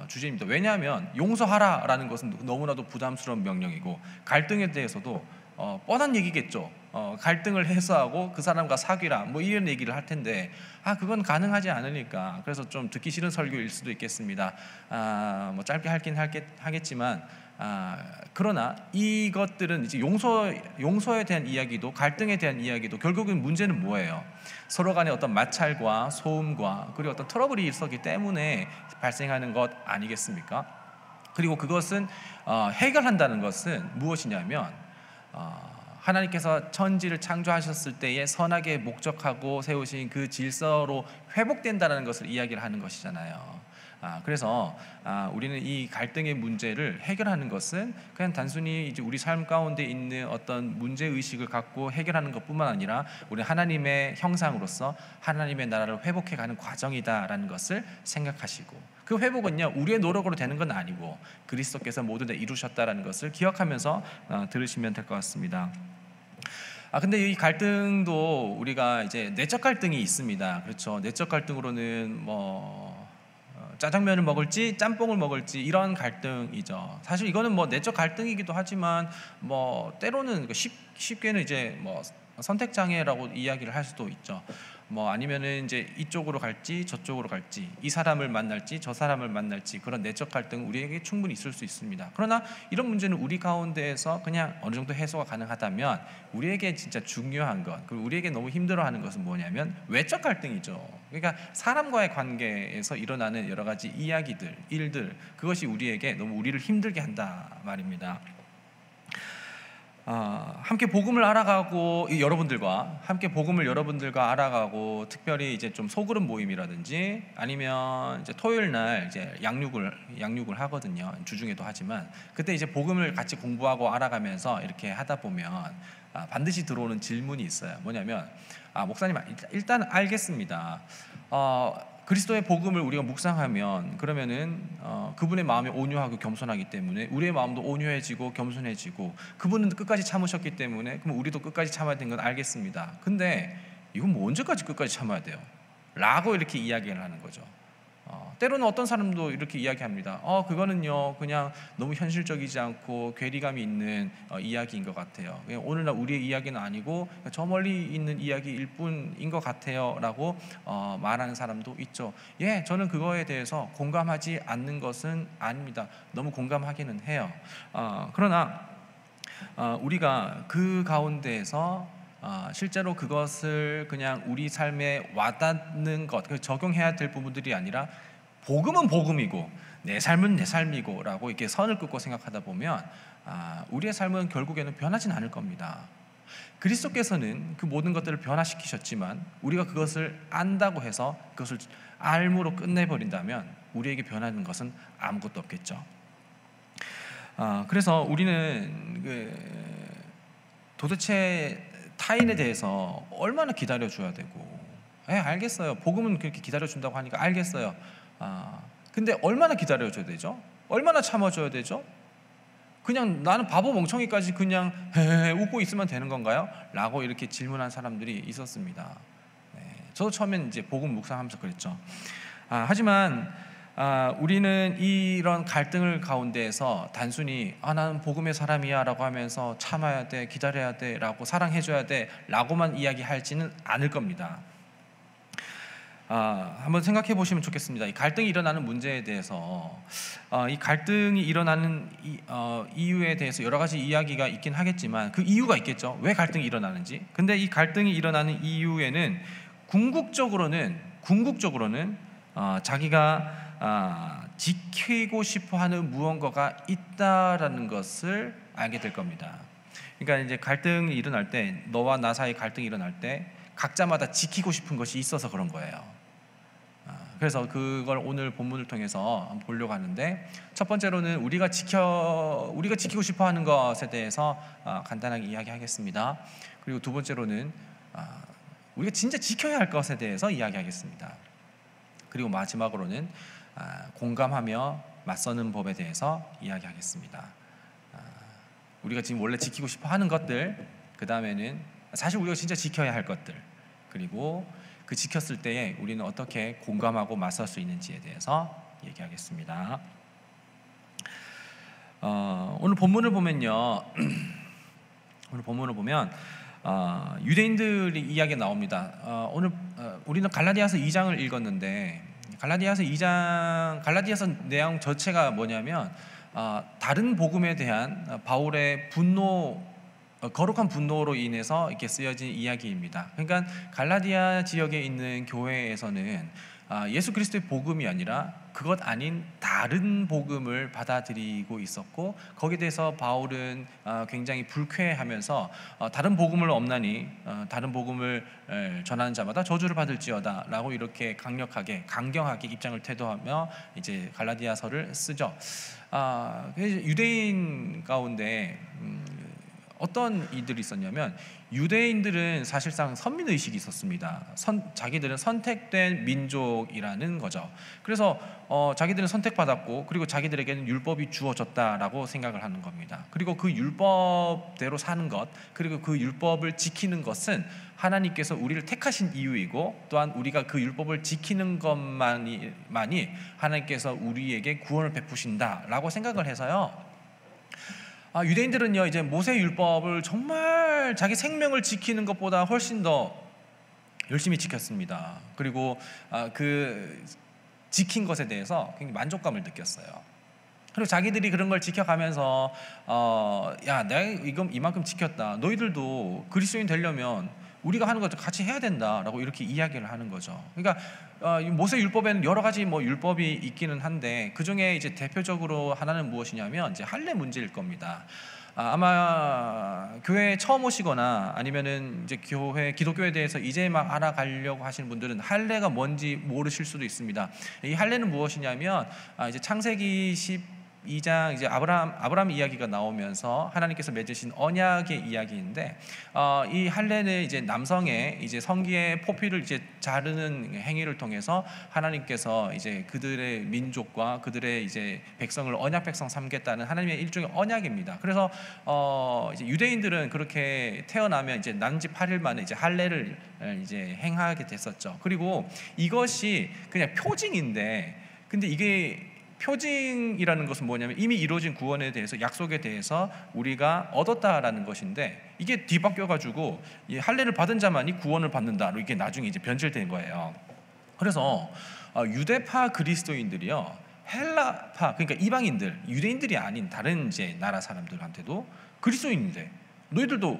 주제입니다. 왜냐하면 용서하라라는 것은 너무나도 부담스러운 명령이고, 갈등에 대해서도 뻔한 얘기겠죠. 갈등을 해소하고 그 사람과 사귀라 뭐 이런 얘기를 할 텐데 그건 가능하지 않으니까, 그래서 좀 듣기 싫은 설교일 수도 있겠습니다. 뭐 짧게 하겠지만 그러나 이것들은 이제 용서에 대한 이야기도 갈등에 대한 이야기도 결국은 문제는 뭐예요? 서로 간의 어떤 마찰과 소음과 그리고 어떤 트러블이 있었기 때문에 발생하는 것 아니겠습니까? 그리고 그것은 해결한다는 것은 무엇이냐면 하나님께서 천지를 창조하셨을 때에 선하게 목적하고 세우신 그 질서로 회복된다는 것을 이야기를 하는 것이잖아요. 그래서 우리는 이 갈등의 문제를 해결하는 것은 그냥 단순히 이제 우리 삶 가운데 있는 어떤 문제 의식을 갖고 해결하는 것뿐만 아니라 우리 하나님의 형상으로서 하나님의 나라를 회복해가는 과정이다라는 것을 생각하시고, 그 회복은요 우리의 노력으로 되는 건 아니고 그리스도께서 모두 다 이루셨다라는 것을 기억하면서 들으시면 될 것 같습니다. 근데 이 갈등도 우리가 이제 내적 갈등이 있습니다. 그렇죠. 내적 갈등으로는 뭐 짜장면을 먹을지 짬뽕을 먹을지 이런 갈등이죠. 사실 이거는 뭐 내적 갈등이기도 하지만 뭐 때로는 쉽게는 이제 뭐 선택 장애라고 이야기를 할 수도 있죠. 뭐 아니면은 이제 이쪽으로 갈지 저쪽으로 갈지, 이 사람을 만날지 저 사람을 만날지, 그런 내적 갈등 우리에게 충분히 있을 수 있습니다. 그러나 이런 문제는 우리 가운데에서 그냥 어느 정도 해소가 가능하다면 우리에게 진짜 중요한 것, 그리고 우리에게 너무 힘들어하는 것은 뭐냐면 외적 갈등이죠. 그러니까 사람과의 관계에서 일어나는 여러 가지 이야기들, 일들, 그것이 우리에게 너무 우리를 힘들게 한다 말입니다. 함께 복음을 알아가고, 여러분들과 함께 복음을 여러분들과 알아가고, 특별히 이제 좀 소그룹 모임이라든지 아니면 이제 토요일 날 이제 양육을 하거든요. 주중에도 하지만 그때 이제 복음을 같이 공부하고 알아가면서 이렇게 하다 보면 반드시 들어오는 질문이 있어요. 뭐냐면 목사님, 일단 알겠습니다. 그리스도의 복음을 우리가 묵상하면 그러면은 그분의 마음이 온유하고 겸손하기 때문에 우리의 마음도 온유해지고 겸손해지고, 그분은 끝까지 참으셨기 때문에 그럼 우리도 끝까지 참아야 되는 건 알겠습니다. 근데 이건 뭐 언제까지 끝까지 참아야 돼요? 라고 이렇게 이야기를 하는 거죠. 때로는 어떤 사람도 이렇게 이야기합니다. 그거는요 그냥 너무 현실적이지 않고 괴리감이 있는 이야기인 것 같아요. 오늘날 우리의 이야기는 아니고 저 멀리 있는 이야기일 뿐인 것 같아요 라고 말하는 사람도 있죠. 예, 저는 그거에 대해서 공감하지 않는 것은 아닙니다. 너무 공감하기는 해요. 그러나 우리가 그 가운데에서 실제로 그것을 그냥 우리 삶에 와닿는 것, 적용해야 될 부분들이 아니라 복음은 복음이고 내 삶은 내 삶이고 라고 이렇게 선을 긋고 생각하다 보면 우리의 삶은 결국에는 변하진 않을 겁니다. 그리스도께서는 그 모든 것들을 변화시키셨지만 우리가 그것을 안다고 해서 그것을 알므로 끝내버린다면 우리에게 변하는 것은 아무것도 없겠죠. 그래서 우리는 도대체 타인에 대해서 얼마나 기다려줘야 되고, 알겠어요. 복음은 그렇게 기다려준다고 하니까 알겠어요. 근데 얼마나 기다려줘야 되죠? 얼마나 참아줘야 되죠? 그냥 나는 바보 멍청이까지 그냥 헤헤헤 웃고 있으면 되는 건가요? 라고 이렇게 질문한 사람들이 있었습니다. 저도 처음엔 이제 복음 묵상하면서 그랬죠. 하지만 우리는 이런 갈등을 가운데에서 단순히 나는 복음의 사람이야 라고 하면서 참아야 돼, 기다려야 돼 라고, 사랑해줘야 돼 라고만 이야기하지는 않을 겁니다. 한번 생각해 보시면 좋겠습니다. 이 갈등이 일어나는 문제에 대해서 이 갈등이 일어나는 이유에 대해서 여러 가지 이야기가 있긴 하겠지만 그 이유가 있겠죠. 왜 갈등이 일어나는지. 근데 이 갈등이 일어나는 이유에는 궁극적으로는 자기가 지키고 싶어하는 무언가가 있다라는 것을 알게 될 겁니다. 그러니까 이제 갈등이 일어날 때, 너와 나 사이 갈등이 일어날 때 각자마다 지키고 싶은 것이 있어서 그런 거예요. 그래서 그걸 오늘 본문을 통해서 한번 보려고 하는데, 첫 번째로는 우리가 지키고 싶어하는 것에 대해서 간단하게 이야기하겠습니다. 그리고 두 번째로는 우리가 진짜 지켜야 할 것에 대해서 이야기하겠습니다. 그리고 마지막으로는 공감하며 맞서는 법에 대해서 이야기하겠습니다. 우리가 지금 원래 지키고 싶어하는 것들, 그 다음에는 사실 우리가 진짜 지켜야 할 것들, 그리고 그 지켰을 때에 우리는 어떻게 공감하고 맞설 수 있는지에 대해서 얘기하겠습니다. 오늘 본문을 보면요, 유대인들이 이야기가 나옵니다. 오늘 우리는 갈라디아서 2장을 읽었는데, 갈라디아서 내용 전체가 뭐냐면 다른 복음에 대한 바울의 거룩한 분노로 인해서 이렇게 쓰여진 이야기입니다. 그러니까 갈라디아 지역에 있는 교회에서는 예수 그리스도의 복음이 아니라 그것 아닌 다른 복음을 받아들이고 있었고, 거기에 대해서 바울은 굉장히 불쾌해하면서 다른 복음을 없나니 다른 복음을 전하는 자마다 저주를 받을지어다 라고 이렇게 강경하게 입장을 태도하며 이제 갈라디아서를 쓰죠. 유대인 가운데 어떤 이들이 있었냐면 유대인들은 사실상 선민의식이 있었습니다. 자기들은 선택된 민족이라는 거죠. 그래서 자기들은 선택받았고 그리고 자기들에게는 율법이 주어졌다라고 생각을 하는 겁니다. 그리고 그 율법대로 사는 것, 그리고 그 율법을 지키는 것은 하나님께서 우리를 택하신 이유이고, 또한 우리가 그 율법을 지키는 것만이 하나님께서 우리에게 구원을 베푸신다라고 생각을 해서요, 유대인들은요 이제 모세 율법을 정말 자기 생명을 지키는 것보다 훨씬 더 열심히 지켰습니다. 그리고 그 지킨 것에 대해서 굉장히 만족감을 느꼈어요. 그리고 자기들이 그런 걸 지켜가면서 야, 내가 이만큼 지켰다, 너희들도 그리스도인 되려면 우리가 하는 것도 같이 해야 된다라고 이렇게 이야기를 하는 거죠. 그러니까 모세 율법에는 여러 가지 율법이 있기는 한데 그 중에 이제 대표적으로 하나는 무엇이냐면 이제 할례 문제일 겁니다. 아마 교회에 처음 오시거나 아니면은 이제 기독교에 대해서 이제 막 알아가려고 하시는 분들은 할례가 뭔지 모르실 수도 있습니다. 이 할례는 무엇이냐면 이제 창세기 2장 이제 아브라함 이야기가 나오면서 하나님께서 맺으신 언약의 이야기인데, 이 할례는 이제 남성의 이제 성기의 포피를 이제 자르는 행위를 통해서 하나님께서 이제 그들의 민족과 그들의 이제 백성을 언약 백성 삼겠다는 하나님의 일종의 언약입니다. 그래서 이제 유대인들은 그렇게 태어나면 이제 난지 8일 만에 이제 할례를 이제 행하게 됐었죠. 그리고 이것이 그냥 표징인데, 근데 이게 표징이라는 것은 뭐냐면 이미 이루어진 구원에 대해서, 약속에 대해서 우리가 얻었다라는 것인데, 이게 뒤바뀌어가지고 이 할례를 받은 자만이 구원을 받는다, 이게 나중에 이제 변질된 거예요. 그래서 유대파 그리스도인들이요, 헬라파, 그러니까 이방인들, 유대인들이 아닌 다른 이제 나라 사람들한테도 그리스도인인데 너희들도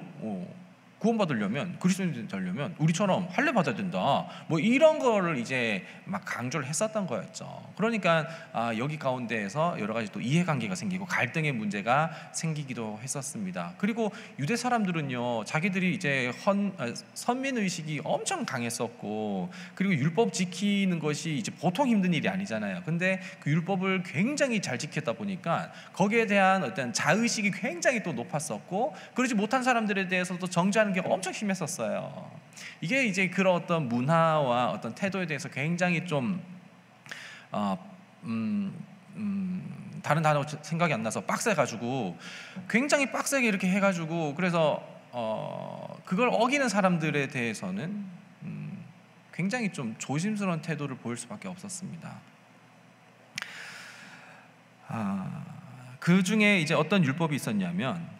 구원받으려면, 그리스도인 되려면 우리처럼 할례 받아야 된다, 이런 거를 이제 막 강조를 했었던 거였죠. 그러니까 여기 가운데에서 여러 가지 또 이해관계가 생기고 갈등의 문제가 생기기도 했었습니다. 그리고 유대 사람들은요, 자기들이 이제 선민의식이 엄청 강했었고, 그리고 율법 지키는 것이 이제 보통 힘든 일이 아니잖아요. 근데 그 율법을 굉장히 잘 지켰다 보니까 거기에 대한 어떤 자의식이 굉장히 또 높았었고, 그러지 못한 사람들에 대해서도 정죄하는 게 엄청 심했었어요. 이게 이제 그런 어떤 문화와 어떤 태도에 대해서 굉장히 좀 다른 단어 생각이 안 나서 빡세가지고 굉장히 빡세게 이렇게 해가지고, 그래서 그걸 어기는 사람들에 대해서는 굉장히 좀 조심스러운 태도를 보일 수밖에 없었습니다. 그 중에 이제 어떤 율법이 있었냐면,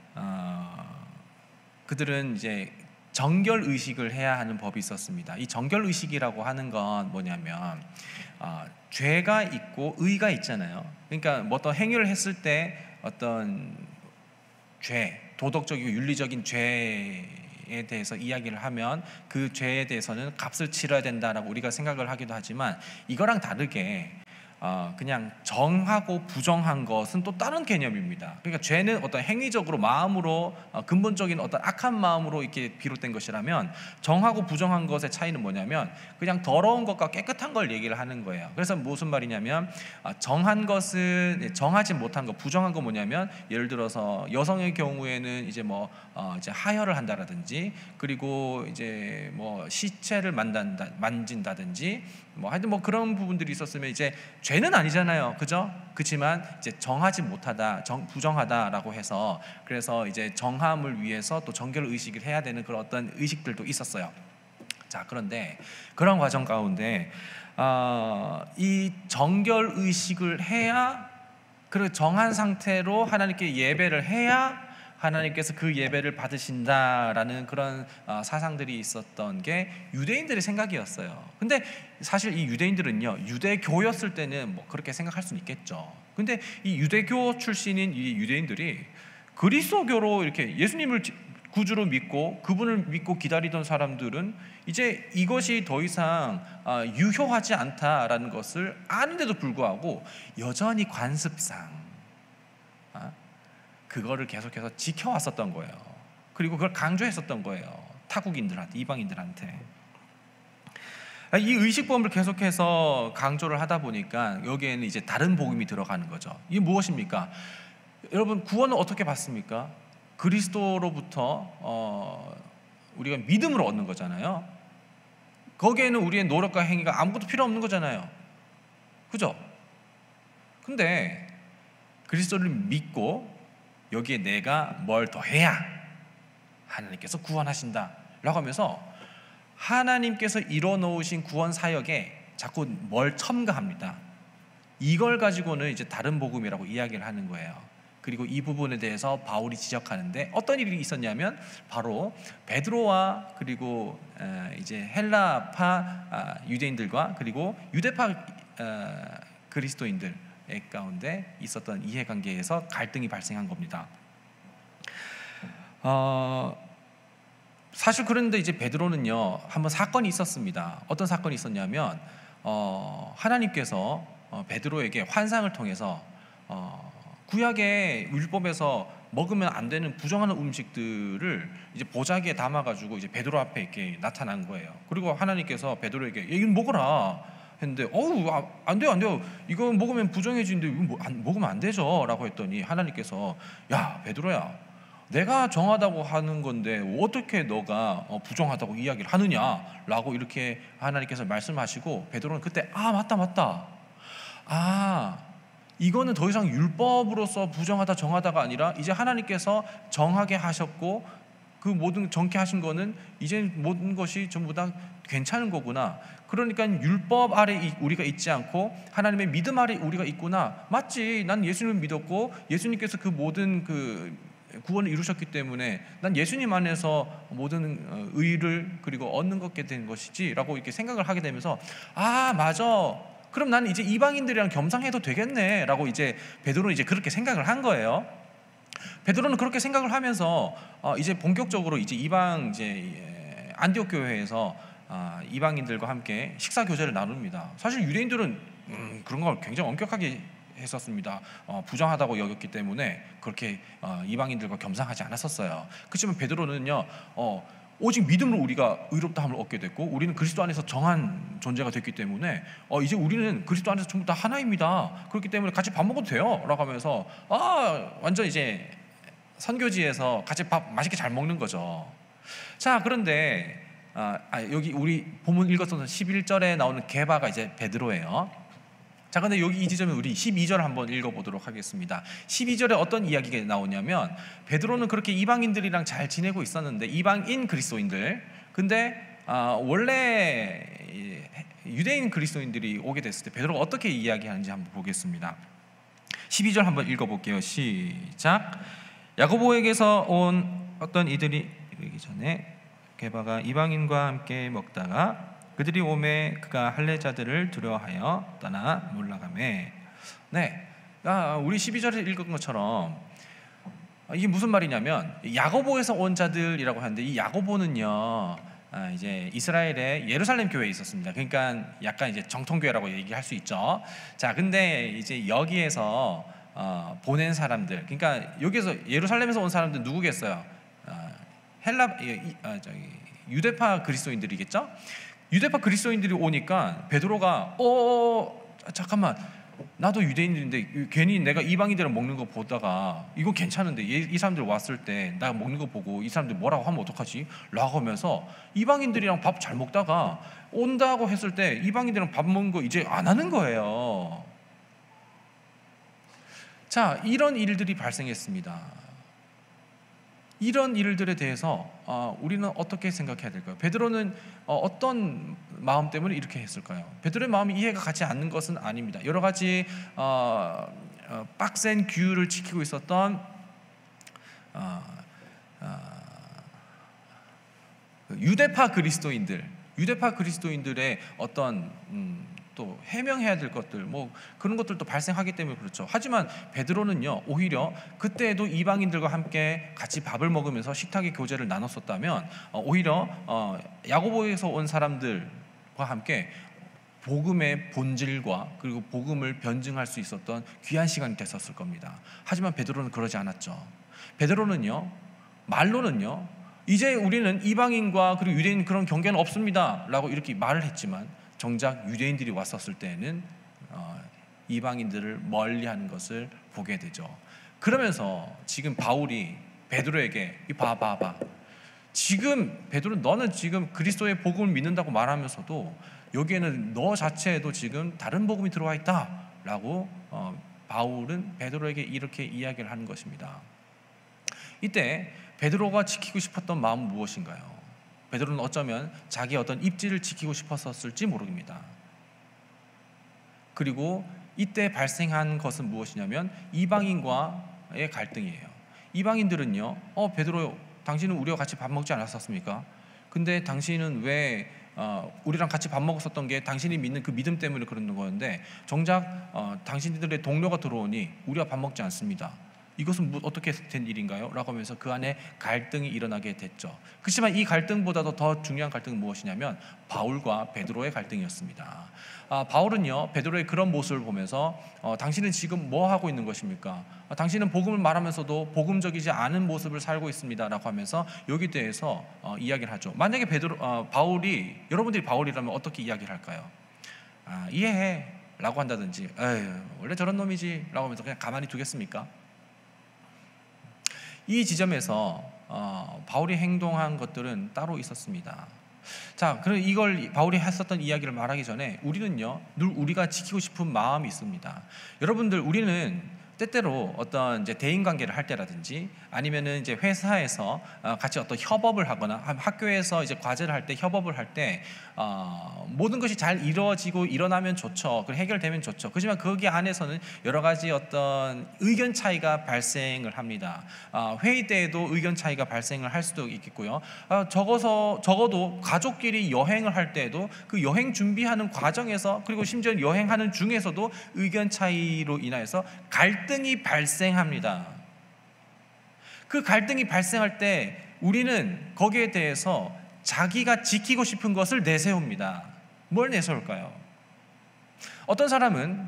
그들은 이제 정결 의식을 해야 하는 법이 있었습니다. 이 정결 의식이라고 하는 건 뭐냐면 죄가 있고 의가 있잖아요. 그러니까 어떤 행위를 했을 때 어떤 죄, 도덕적이고 윤리적인 죄에 대해서 이야기를 하면 그 죄에 대해서는 값을 치러야 된다라고 우리가 생각을 하기도 하지만, 이거랑 다르게 그냥 정하고 부정한 것은 또 다른 개념입니다. 그러니까 죄는 어떤 행위적으로 마음으로 근본적인 어떤 악한 마음으로 이렇게 비롯된 것이라면, 정하고 부정한 것의 차이는 뭐냐면 그냥 더러운 것과 깨끗한 걸 얘기를 하는 거예요. 그래서 무슨 말이냐면 정한 것은 정하지 못한 것, 부정한 거 뭐냐면, 예를 들어서 여성의 경우에는 이제 이제 하혈을 한다라든지, 그리고 이제 시체를 만진다든지, 하여튼 그런 부분들이 있었으면 이제 죄는 아니잖아요, 그죠? 그렇지만 이제 정하지 못하다, 부정하다라고 해서, 그래서 이제 정함을 위해서 또 정결 의식을 해야 되는 그런 어떤 의식들도 있었어요. 자, 그런데 그런 과정 가운데 이 정결 의식을 해야, 그리고 정한 상태로 하나님께 예배를 해야 하나님께서 그 예배를 받으신다라는 그런 사상들이 있었던 게 유대인들의 생각이었어요. 근데 사실 이 유대인들은요, 유대교였을 때는 그렇게 생각할 수는 있겠죠. 근데 이 유대교 출신인 이 유대인들이 그리스도교로 이렇게 예수님을 구주로 믿고 그분을 믿고 기다리던 사람들은 이제 이것이 더 이상 유효하지 않다라는 것을 아는데도 불구하고 여전히 관습상 그거를 계속해서 지켜왔었던 거예요. 그리고 그걸 강조했었던 거예요, 타국인들한테, 이방인들한테. 이 의식범을 계속해서 강조를 하다 보니까 여기에는 이제 다른 복음이 들어가는 거죠. 이게 무엇입니까? 여러분, 구원을 어떻게 받습니까? 그리스도로부터 우리가 믿음을 얻는 거잖아요. 거기에는 우리의 노력과 행위가 아무것도 필요 없는 거잖아요. 그죠? 근데 그리스도를 믿고 여기에 내가 뭘 더 해야 하나님께서 구원하신다 라고 하면서 하나님께서 이뤄놓으신 구원 사역에 자꾸 뭘 첨가합니다. 이걸 가지고는 이제 다른 복음이라고 이야기를 하는 거예요. 그리고 이 부분에 대해서 바울이 지적하는데 어떤 일이 있었냐면 바로 베드로와 그리고 이제 헬라파 유대인들과 그리고 유대파 그리스도인들 가운데 있었던 이해관계에서 갈등이 발생한 겁니다. 사실 그런데 이제 베드로는요 한번 사건이 있었습니다. 어떤 사건이 있었냐면 하나님께서 베드로에게 환상을 통해서 구약의 율법에서 먹으면 안 되는 부정하는 음식들을 이제 보자기에 담아가지고 이제 베드로 앞에 이렇게 나타난 거예요. 그리고 하나님께서 베드로에게 이건 먹어라 했는데 안 돼요. 이거 먹으면 부정해지는데 이거 먹으면 안 되죠 라고 했더니 하나님께서 야 베드로야 내가 정하다고 하는 건데 어떻게 너가 부정하다고 이야기를 하느냐 라고 이렇게 하나님께서 말씀하시고 베드로는 그때 맞다 이거는 더 이상 율법으로서 부정하다 정하다가 아니라 이제 하나님께서 정하게 하셨고 그 모든 정케 하신 거는 이제 모든 것이 전부 다 괜찮은 거구나. 그러니까 율법 아래 우리가 있지 않고 하나님의 믿음 아래 우리가 있구나. 맞지. 난 예수님을 믿었고 예수님께서 그 모든 그 구원을 이루셨기 때문에 난 예수님 안에서 모든 의를 그리고 얻는 것게 된 것이지 라고 이렇게 생각을 하게 되면서 맞아. 그럼 나는 이제 이방인들이랑 겸상해도 되겠네 라고 이제 베드로는 이제 그렇게 생각을 한 거예요. 베드로는 그렇게 생각을 하면서 이제 본격적으로 이제 이제 안디옥 교회에서 이방인들과 함께 식사 교제를 나눕니다. 사실 유대인들은 그런 걸 굉장히 엄격하게 했었습니다. 부정하다고 여겼기 때문에 그렇게 이방인들과 겸상하지 않았었어요. 그렇지만 베드로는요 오직 믿음으로 우리가 의롭다함을 얻게 됐고 우리는 그리스도 안에서 정한 존재가 됐기 때문에 이제 우리는 그리스도 안에서 전부 다 하나입니다. 그렇기 때문에 같이 밥 먹어도 돼요 라고 하면서 완전 이제 선교지에서 같이 밥 맛있게 잘 먹는 거죠. 자 그런데 여기 우리 본문 읽었던 11절에 나오는 게바가 이제 베드로예요. 자, 근데 여기 이 지점에 우리 12절 한번 읽어보도록 하겠습니다. 12절에 어떤 이야기가 나오냐면 베드로는 그렇게 이방인들이랑 잘 지내고 있었는데 이방인 그리스도인들 근데 원래 유대인 그리스도인들이 오게 됐을 때 베드로가 어떻게 이야기하는지 한번 보겠습니다. 12절 한번 읽어볼게요. 시작. 야고보에게서 온 어떤 이들이 이르기 전에 게바가 이방인과 함께 먹다가 그들이 오매 그가 할례자들을 두려워하여 떠나 몰라가매. 네, 우리 12절에 읽은 것처럼 이게 무슨 말이냐면 야고보에서 온 자들이라고 하는데 이 야고보는요 이제 이스라엘의 예루살렘 교회에 있었습니다. 그러니까 약간 이제 정통교회라고 얘기할 수 있죠. 자, 근데 이제 여기에서 보낸 사람들, 그러니까 여기서 예루살렘에서 온 사람들 누구겠어요? 유대파 그리스도인들이겠죠. 유대파 그리스도인들이 오니까 베드로가 잠깐만 나도 유대인인데 괜히 내가 이방인들이랑 먹는 거 보다가 이거 괜찮은데 이 사람들 왔을 때 나 먹는 거 보고 이 사람들 뭐라고 하면 어떡하지? 라고 하면서 이방인들이랑 밥 잘 먹다가 온다고 했을 때 이방인들이랑 밥 먹는 거 이제 안 하는 거예요. 자, 이런 일들이 발생했습니다. 이런 일들에 대해서 우리는 어떻게 생각해야 될까요? 베드로는 어떤 마음 때문에 이렇게 했을까요? 베드로의 마음이 이해가 가지 않는 것은 아닙니다. 여러 가지 빡센 규율을 지키고 있었던 유대파 그리스도인들의 어떤 또 해명해야 될 것들 뭐 그런 것들도 발생하기 때문에 그렇죠. 하지만 베드로는요 오히려 그때에도 이방인들과 함께 같이 밥을 먹으면서 식탁의 교제를 나눴었다면 오히려 야고보에서 온 사람들과 함께 복음의 본질과 그리고 복음을 변증할 수 있었던 귀한 시간이 됐었을 겁니다. 하지만 베드로는 그러지 않았죠. 베드로는요 말로는요 이제 우리는 이방인과 그리고 유대인 그런 경계는 없습니다 라고 이렇게 말을 했지만 정작 유대인들이 왔었을 때에는 이방인들을 멀리하는 것을 보게 되죠. 그러면서 지금 바울이 베드로에게 봐봐. 지금 베드로 너는 지금 그리스도의 복음을 믿는다고 말하면서도 여기에는 너 자체에도 지금 다른 복음이 들어와 있다라고 바울은 베드로에게 이렇게 이야기를 하는 것입니다. 이때 베드로가 지키고 싶었던 마음은 무엇인가요? 베드로는 어쩌면 자기의 어떤 입지를 지키고 싶었을지 모릅니다. 그리고 이때 발생한 것은 무엇이냐면 이방인과의 갈등이에요. 이방인들은요, 베드로, 당신은 우리와 같이 밥 먹지 않았었습니까? 근데 당신은 왜 우리랑 같이 밥 먹었었던 게 당신이 믿는 그 믿음 때문에 그러는 거였는데 정작 당신들의 동료가 들어오니 우리와 밥 먹지 않습니다. 이것은 어떻게 된 일인가요? 라고 하면서 그 안에 갈등이 일어나게 됐죠. 그렇지만 이 갈등보다도 더 중요한 갈등은 무엇이냐면 바울과 베드로의 갈등이었습니다. 바울은요, 베드로의 그런 모습을 보면서 당신은 지금 뭐 하고 있는 것입니까? 당신은 복음을 말하면서도 복음적이지 않은 모습을 살고 있습니다 라고 하면서 여기 대해서 이야기를 하죠. 만약에 바울이, 여러분들이 바울이라면 어떻게 이야기를 할까요? 이해해 라고 한다든지, 에휴, 원래 저런 놈이지 라고 하면서 그냥 가만히 두겠습니까? 이 지점에서 바울이 행동한 것들은 따로 있었습니다. 자, 그럼 이걸 바울이 했었던 이야기를 말하기 전에 우리는요, 늘 우리가 지키고 싶은 마음이 있습니다. 여러분들, 우리는 때때로 어떤 이제 대인 관계를 할 때라든지 아니면은 이제 회사에서 같이 어떤 협업을 하거나 학교에서 이제 과제를 할 때 협업을 할 때 모든 것이 잘 이루어지고 일어나면 좋죠. 그리고 해결되면 좋죠. 그렇지만 거기 안에서는 여러 가지 어떤 의견 차이가 발생을 합니다. 회의 때에도 의견 차이가 발생을 할 수도 있겠고요. 적어도 가족끼리 여행을 할 때에도 그 여행 준비하는 과정에서 그리고 심지어 여행하는 중에서도 의견 차이로 인하여서 갈등이 발생합니다. 그 갈등이 발생할 때 우리는 거기에 대해서 자기가 지키고 싶은 것을 내세웁니다. 뭘 내세울까요? 어떤 사람은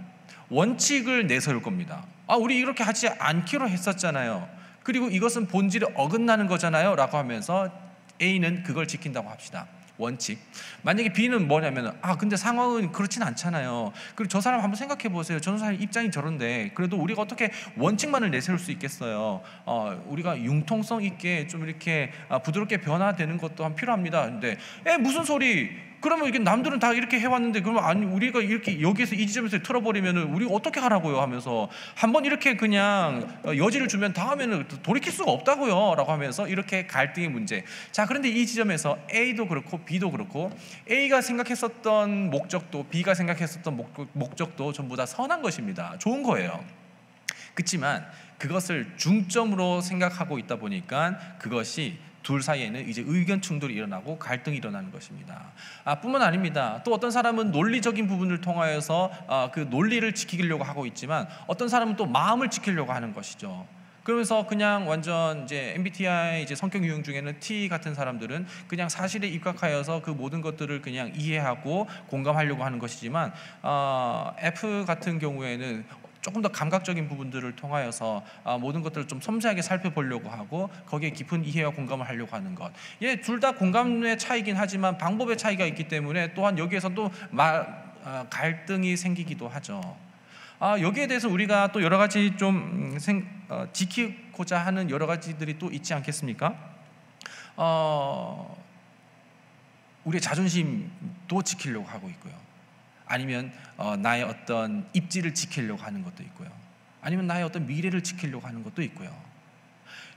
원칙을 내세울 겁니다. 우리 이렇게 하지 않기로 했었잖아요. 그리고 이것은 본질에 어긋나는 거잖아요 라고 하면서 A는 그걸 지킨다고 합시다. 원칙. 만약에 B는 뭐냐면 근데 상황은 그렇진 않잖아요. 그리고 저 사람 한번 생각해 보세요. 저 사람 입장이 저런데 그래도 우리가 어떻게 원칙만을 내세울 수 있겠어요. 우리가 융통성 있게 좀 이렇게 부드럽게 변화되는 것도 필요합니다. 근데 무슨 소리? 그러면 이게 남들은 다 이렇게 해왔는데 그러면 아니 우리가 이렇게 여기서 이 지점에서 틀어버리면은 우리가 어떻게 하라고요? 하면서 한번 이렇게 그냥 여지를 주면 다음에는 돌이킬 수가 없다고요 라고 하면서 이렇게 갈등의 문제. 자, 그런데 이 지점에서 A도 그렇고 B도 그렇고 A가 생각했었던 목적도 B가 생각했었던 목적도 전부 다 선한 것입니다. 좋은 거예요. 그렇지만 그것을 중점으로 생각하고 있다 보니까 그것이 둘 사이에는 이제 의견 충돌이 일어나고 갈등이 일어나는 것입니다. 뿐만 아닙니다. 또 어떤 사람은 논리적인 부분을 통하여서 그 논리를 지키려고 하고 있지만 어떤 사람은 또 마음을 지키려고 하는 것이죠. 그러면서 그냥 완전 이제 MBTI 이제 성격 유형 중에는 T 같은 사람들은 그냥 사실에 입각하여서 그 모든 것들을 그냥 이해하고 공감하려고 하는 것이지만 F 같은 경우에는 조금 더 감각적인 부분들을 통하여서 모든 것들을 좀 섬세하게 살펴보려고 하고 거기에 깊은 이해와 공감을 하려고 하는 것. 둘 다 공감의 차이긴 하지만 방법의 차이가 있기 때문에 또한 여기에서 또 갈등이 생기기도 하죠. 여기에 대해서 우리가 또 여러 가지 좀 지키고자 하는 여러 가지들이 또 있지 않겠습니까? 우리의 자존심도 지키려고 하고 있고요. 아니면 나의 어떤 입지를 지키려고 하는 것도 있고요. 아니면 나의 어떤 미래를 지키려고 하는 것도 있고요.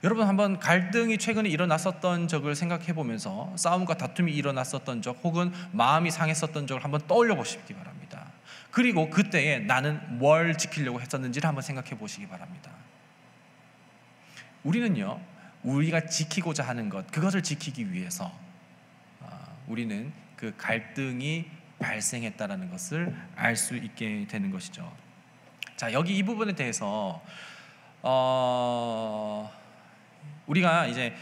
여러분 한번 갈등이 최근에 일어났었던 적을 생각해 보면서 싸움과 다툼이 일어났었던 적 혹은 마음이 상했었던 적을 한번 떠올려 보시기 바랍니다. 그리고 그때에 나는 뭘 지키려고 했었는지를 한번 생각해 보시기 바랍니다. 우리는요, 우리가 지키고자 하는 것, 그것을 지키기 위해서 우리는 그 갈등이 발생했다라는 것을 알 수 있게 되는 것이죠. 자, 여기 이 부분에 대해서 우리가 이제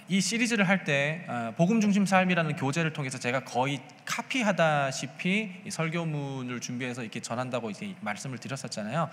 이 시리즈를 할 때 복음 중심 삶이라는 교재를 통해서 제가 거의 카피하다시피 설교문을 준비해서 이렇게 전한다고 이제 말씀을 드렸었잖아요.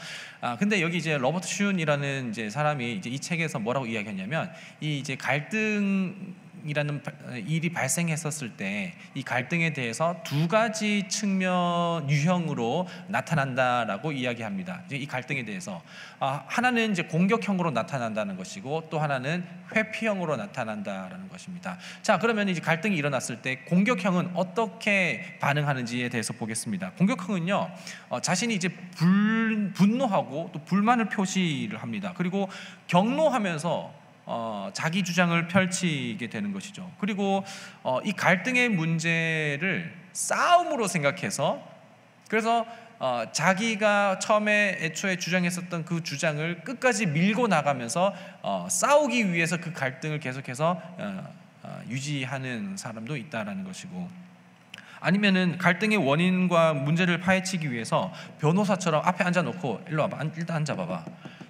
근데 여기 이제 로버트 슌이라는 이제 사람이 이제 이 책에서 뭐라고 이야기했냐면 이 이제 갈등이 갈등이라는 일이 발생했었을 때 이 갈등에 대해서 두 가지 측면 유형으로 나타난다라고 이야기합니다. 이제 이 갈등에 대해서 하나는 이제 공격형으로 나타난다는 것이고 또 하나는 회피형으로 나타난다라는 것입니다. 자, 그러면 이제 갈등이 일어났을 때 공격형은 어떻게 반응하는지에 대해서 보겠습니다. 공격형은요, 자신이 이제 분노하고 또 불만을 표시를 합니다. 그리고 경로하면서 자기 주장을 펼치게 되는 것이죠. 그리고 이 갈등의 문제를 싸움으로 생각해서, 그래서 자기가 처음에 애초에 주장했었던 그 주장을 끝까지 밀고 나가면서 싸우기 위해서 그 갈등을 계속해서 유지하는 사람도 있다라는 것이고, 아니면은 갈등의 원인과 문제를 파헤치기 위해서 변호사처럼 앞에 앉아놓고 일로 와봐, 일단 앉아봐봐,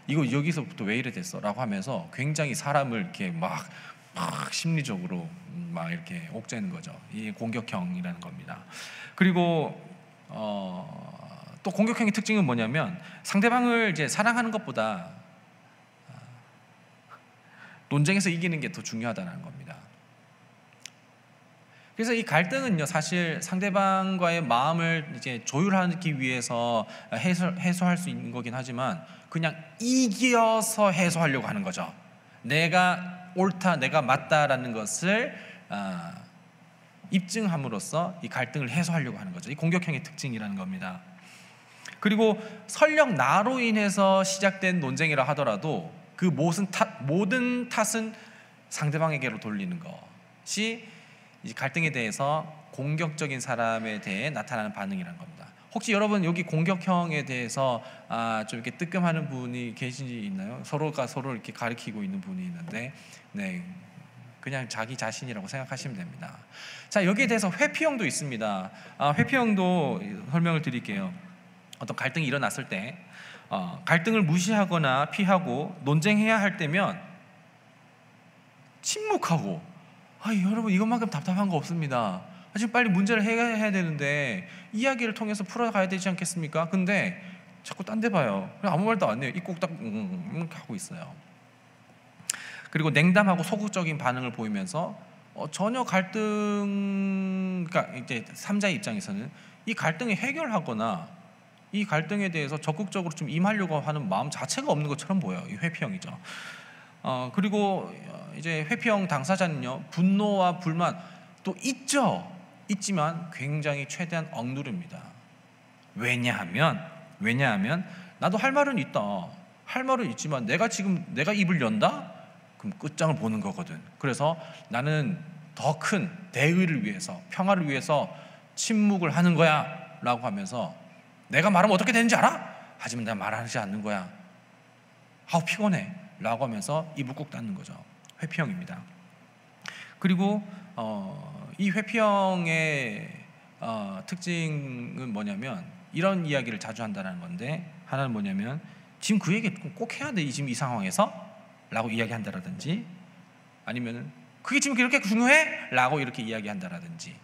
이거 여기서부터 왜 이래 됐어? 라고 하면서 굉장히 사람을 이렇게 막 심리적으로 막 이렇게 옥죄는 거죠. 이게 공격형이라는 겁니다. 그리고 또 공격형의 특징은 뭐냐면 상대방을 이제 사랑하는 것보다 논쟁에서 이기는 게 더 중요하다는 겁니다. 그래서 이 갈등은요, 사실 상대방과의 마음을 이제 조율하기 위해서 해소할 수 있는 거긴 하지만 그냥 이겨서 해소하려고 하는 거죠. 내가 옳다, 내가 맞다라는 것을 입증함으로써 이 갈등을 해소하려고 하는 거죠. 이 공격형의 특징이라는 겁니다. 그리고 설령 나로 인해서 시작된 논쟁이라 하더라도 그 모든 탓은 상대방에게로 돌리는 것이 이 갈등에 대해서 공격적인 사람에 대해 나타나는 반응이라는 겁니다. 혹시 여러분 여기 공격형에 대해서 좀 이렇게 뜨끔하는 분이 계신지 있나요? 서로가 서로 이렇게 가리키고 있는 분이 있는데, 네, 그냥 자기 자신이라고 생각하시면 됩니다. 자, 여기에 대해서 회피형도 있습니다. 회피형도 설명을 드릴게요. 어떤 갈등이 일어났을 때 갈등을 무시하거나 피하고 논쟁해야 할 때면 침묵하고, 여러분 이것만큼 답답한 거 없습니다. 지금 빨리 문제를 해결해야 되는데 이야기를 통해서 풀어가야 되지 않겠습니까? 근데 자꾸 딴 데 봐요. 아무 말도 안 해요. 입 꼭 딱 하고 있어요. 그리고 냉담하고 소극적인 반응을 보이면서 전혀 그러니까 이제 3자의 입장에서는 이 갈등을 해결하거나 이 갈등에 대해서 적극적으로 좀 임하려고 하는 마음 자체가 없는 것처럼 보여요. 이 회피형이죠. 그리고 이제 회피형 당사자는요, 분노와 불만 또 있지만 굉장히 최대한 억누릅니다. 왜냐하면 나도 할 말은 있다. 할 말은 있지만 내가 입을 연다? 그럼 끝장을 보는 거거든. 그래서 나는 더 큰 대의를 위해서, 평화를 위해서 침묵을 하는 거야 라고 하면서, 내가 말하면 어떻게 되는지 알아? 하지만 내가 말하지 않는 거야. 피곤해 라고 하면서 입을 꾹 닫는 거죠. 회피형입니다. 그리고 이 회피형의 특징은 뭐냐면 이런 이야기를 자주 한다는 건데, 하나는 뭐냐면 지금 그 얘기 꼭 해야 돼, 지금 이 상황에서? 라고 이야기한다라든지, 아니면 그게 지금 그렇게 중요해? 라고 이렇게 이야기한다라든지,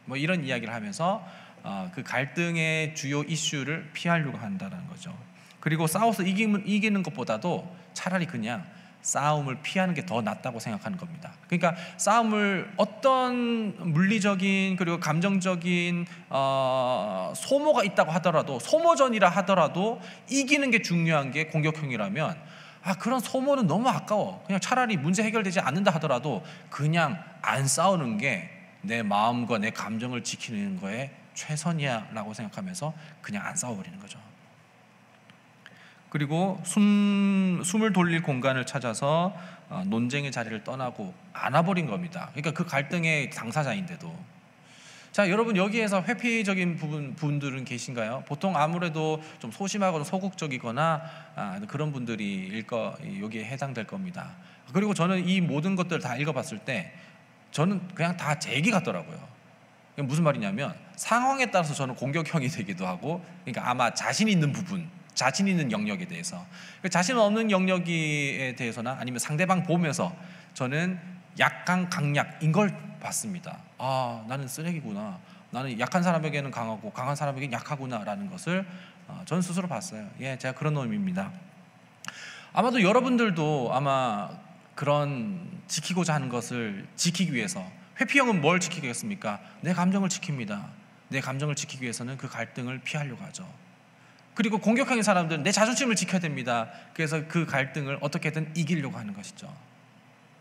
뭐 이런 이야기를 하면서 그 갈등의 주요 이슈를 피하려고 한다는 거죠. 그리고 싸워서 이기는 것보다도 차라리 그냥 싸움을 피하는 게 더 낫다고 생각하는 겁니다. 그러니까 싸움을 어떤 물리적인 그리고 감정적인 소모가 있다고 하더라도, 소모전이라 하더라도 이기는 게 중요한 게 공격형이라면, 그런 소모는 너무 아까워. 그냥 차라리 문제 해결되지 않는다 하더라도 그냥 안 싸우는 게 내 마음과 내 감정을 지키는 거에 최선이야 라고 생각하면서 그냥 안 싸워버리는 거죠. 그리고 숨을 돌릴 공간을 찾아서 논쟁의 자리를 떠나고 안아버린 겁니다. 그러니까 그 갈등의 당사자인데도. 자, 여러분 여기에서 회피적인 분들은 계신가요? 보통 아무래도 좀 소심하거나 소극적이거나 그런 분들이 여기에 해당될 겁니다. 그리고 저는 이 모든 것들을 다 읽어봤을 때 저는 그냥 다 제 얘기 같더라고요. 무슨 말이냐면 상황에 따라서 저는 공격형이 되기도 하고, 그러니까 아마 자신 있는 부분, 자신 있는 영역에 대해서, 자신 없는 영역에 대해서나 아니면 상대방 보면서 저는 약강 강약인 걸 봤습니다. 나는 쓰레기구나, 나는 약한 사람에게는 강하고 강한 사람에게는 약하구나 라는 것을 전 스스로 봤어요. 제가 그런 놈입니다. 아마도 여러분들도 아마 그런 지키고자 하는 것을 지키기 위해서, 회피형은 뭘 지키겠습니까? 내 감정을 지킵니다. 내 감정을 지키기 위해서는 그 갈등을 피하려고 하죠. 그리고 공격형의 사람들은 내 자존심을 지켜야 됩니다. 그래서 그 갈등을 어떻게든 이기려고 하는 것이죠.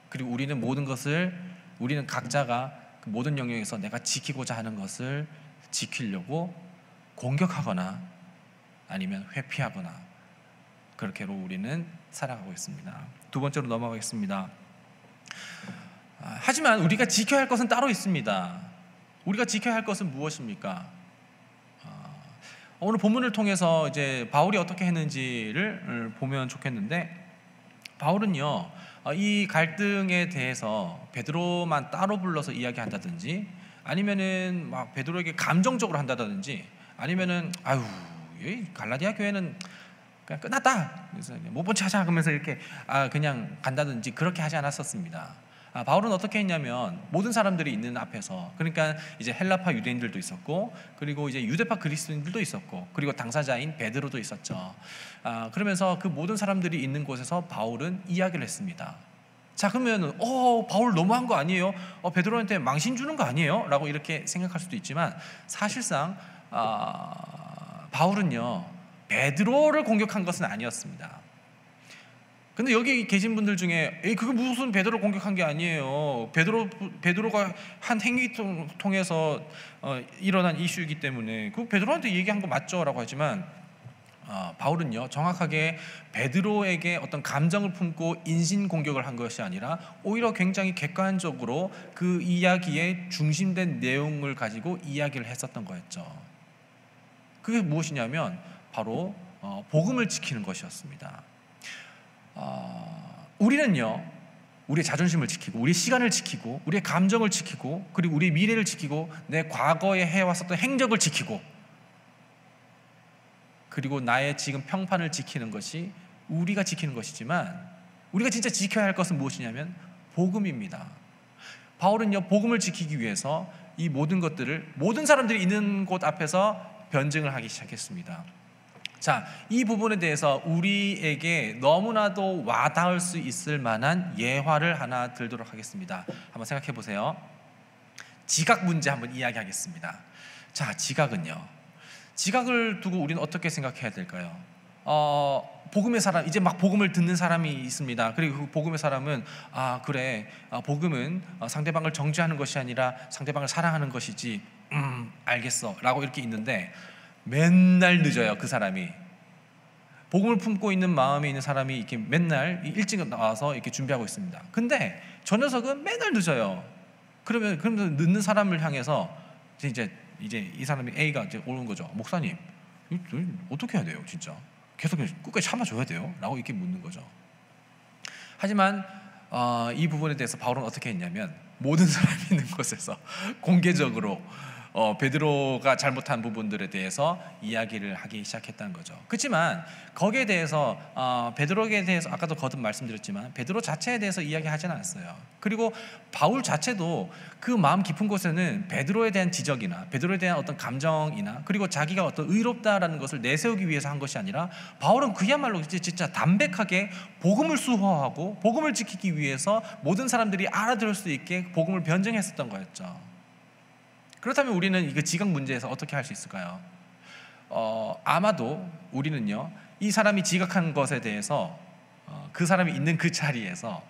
그리고 우리는 각자가 그 모든 영역에서 내가 지키고자 하는 것을 지키려고 공격하거나 아니면 회피하거나 그렇게로 우리는 살아가고 있습니다. 두 번째로 넘어가겠습니다. 하지만 우리가 지켜야 할 것은 따로 있습니다. 우리가 지켜야 할 것은 무엇입니까? 오늘 본문을 통해서 이제 바울이 어떻게 했는지를 보면 좋겠는데, 바울은요 이 갈등에 대해서 베드로만 따로 불러서 이야기한다든지, 아니면은 막 베드로에게 감정적으로 한다든지, 아니면은 갈라디아 교회는 그냥 끝났다, 그래서 못 본 체 하자 그러면서 이렇게 그냥 간다든지 그렇게 하지 않았었습니다. 바울은 어떻게 했냐면 모든 사람들이 있는 앞에서, 그러니까 이제 헬라파 유대인들도 있었고, 그리고 이제 유대파 그리스도인들도 있었고, 그리고 당사자인 베드로도 있었죠. 그러면서 그 모든 사람들이 있는 곳에서 바울은 이야기를 했습니다. 자, 그러면 바울 너무한 거 아니에요? 베드로한테 망신 주는 거 아니에요? 라고 이렇게 생각할 수도 있지만, 사실상 바울은요 베드로를 공격한 것은 아니었습니다. 근데 여기 계신 분들 중에 그게 무슨 베드로 공격한 게 아니에요, 베드로가 한 행위 통해서 일어난 이슈이기 때문에 그 베드로한테 얘기한 거 맞죠? 라고 하지만 바울은요 정확하게 베드로에게 어떤 감정을 품고 인신 공격을 한 것이 아니라 오히려 굉장히 객관적으로 그 이야기의 중심된 내용을 가지고 이야기를 했었던 거였죠. 그게 무엇이냐면 바로 복음을 지키는 것이었습니다. 우리는요 우리의 자존심을 지키고, 우리의 시간을 지키고, 우리의 감정을 지키고, 그리고 우리의 미래를 지키고, 내 과거에 해왔었던 행적을 지키고, 그리고 나의 지금 평판을 지키는 것이 우리가 지키는 것이지만, 우리가 진짜 지켜야 할 것은 무엇이냐면 복음입니다. 바울은요 복음을 지키기 위해서 이 모든 것들을 모든 사람들이 있는 곳 앞에서 변증을 하기 시작했습니다. 자, 이 부분에 대해서 우리에게 너무나도 와닿을 수 있을 만한 예화를 하나 들도록 하겠습니다. 한번 생각해 보세요. 지각 문제 한번 이야기하겠습니다. 자, 지각을 두고 우리는 어떻게 생각해야 될까요? 복음의 사람, 이제 막 복음을 듣는 사람이 있습니다. 그리고 그 복음의 사람은 복음은 상대방을 정죄하는 것이 아니라 상대방을 사랑하는 것이지, 알겠어 라고 이렇게 있는데, 맨날 늦어요. 그 사람이 복음을 품고 있는 마음에 있는 사람이 이렇게 맨날 일찍 나와서 이렇게 준비하고 있습니다. 근데 저 녀석은 맨날 늦어요. 그러면 늦는 사람을 향해서 이제 이 사람이 A가 이제 오는 거죠. 목사님, 어떻게 해야 돼요? 진짜 계속 끝까지 참아줘야 돼요? 라고 이렇게 묻는 거죠. 하지만 이 부분에 대해서 바울은 어떻게 했냐면 모든 사람이 있는 곳에서 공개적으로 베드로가 잘못한 부분들에 대해서 이야기를 하기 시작했다는 거죠. 그렇지만 거기에 대해서 베드로에 대해서 아까도 거듭 말씀드렸지만 베드로 자체에 대해서 이야기하지는 않았어요. 그리고 바울 자체도 그 마음 깊은 곳에는 베드로에 대한 지적이나 베드로에 대한 어떤 감정이나 그리고 자기가 어떤 의롭다라는 것을 내세우기 위해서 한 것이 아니라, 바울은 그야말로 진짜 담백하게 복음을 수호하고 복음을 지키기 위해서 모든 사람들이 알아들을 수 있게 복음을 변증했었던 거였죠. 그렇다면 우리는 이 지각 문제에서 어떻게 할 수 있을까요? 아마도 우리는요 이 사람이 지각한 것에 대해서 그 사람이 있는 그 자리에서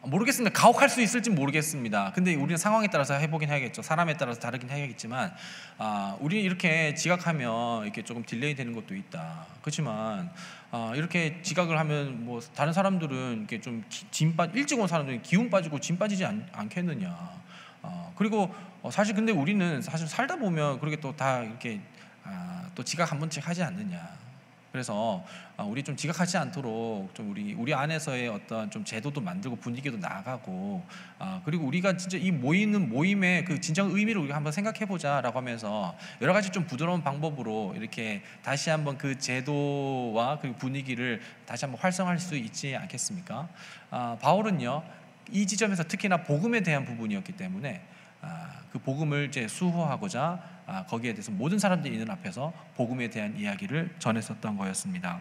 모르겠습니다. 가혹할 수 있을지 모르겠습니다. 근데 우리는 상황에 따라서 해보긴 해야겠죠. 사람에 따라서 다르긴 해야겠지만 우리는 이렇게 지각하면 이렇게 조금 딜레이 되는 것도 있다. 그렇지만 이렇게 지각을 하면 뭐 다른 사람들은 이렇게 좀 일찍 온 사람들은 기운 빠지고 짐 빠지지 않겠느냐. 그리고 사실 근데 우리는 사실 살다 보면 그렇게 또 다 이렇게 또 지각 한 번씩 하지 않느냐. 그래서 우리 좀 지각하지 않도록 좀 우리 안에서의 어떤 좀 제도도 만들고 분위기도 나가고 그리고 우리가 진짜 이 모임의 그 진정 의미를 우리가 한번 생각해보자라고 하면서 여러 가지 좀 부드러운 방법으로 이렇게 다시 한번 그 제도와 그 분위기를 다시 한번 활성화할 수 있지 않겠습니까? 바울은요 이 지점에서 특히나 복음에 대한 부분이었기 때문에 그 복음을 이제 수호하고자 거기에 대해서 모든 사람들이 있는 앞에서 복음에 대한 이야기를 전했었던 거였습니다.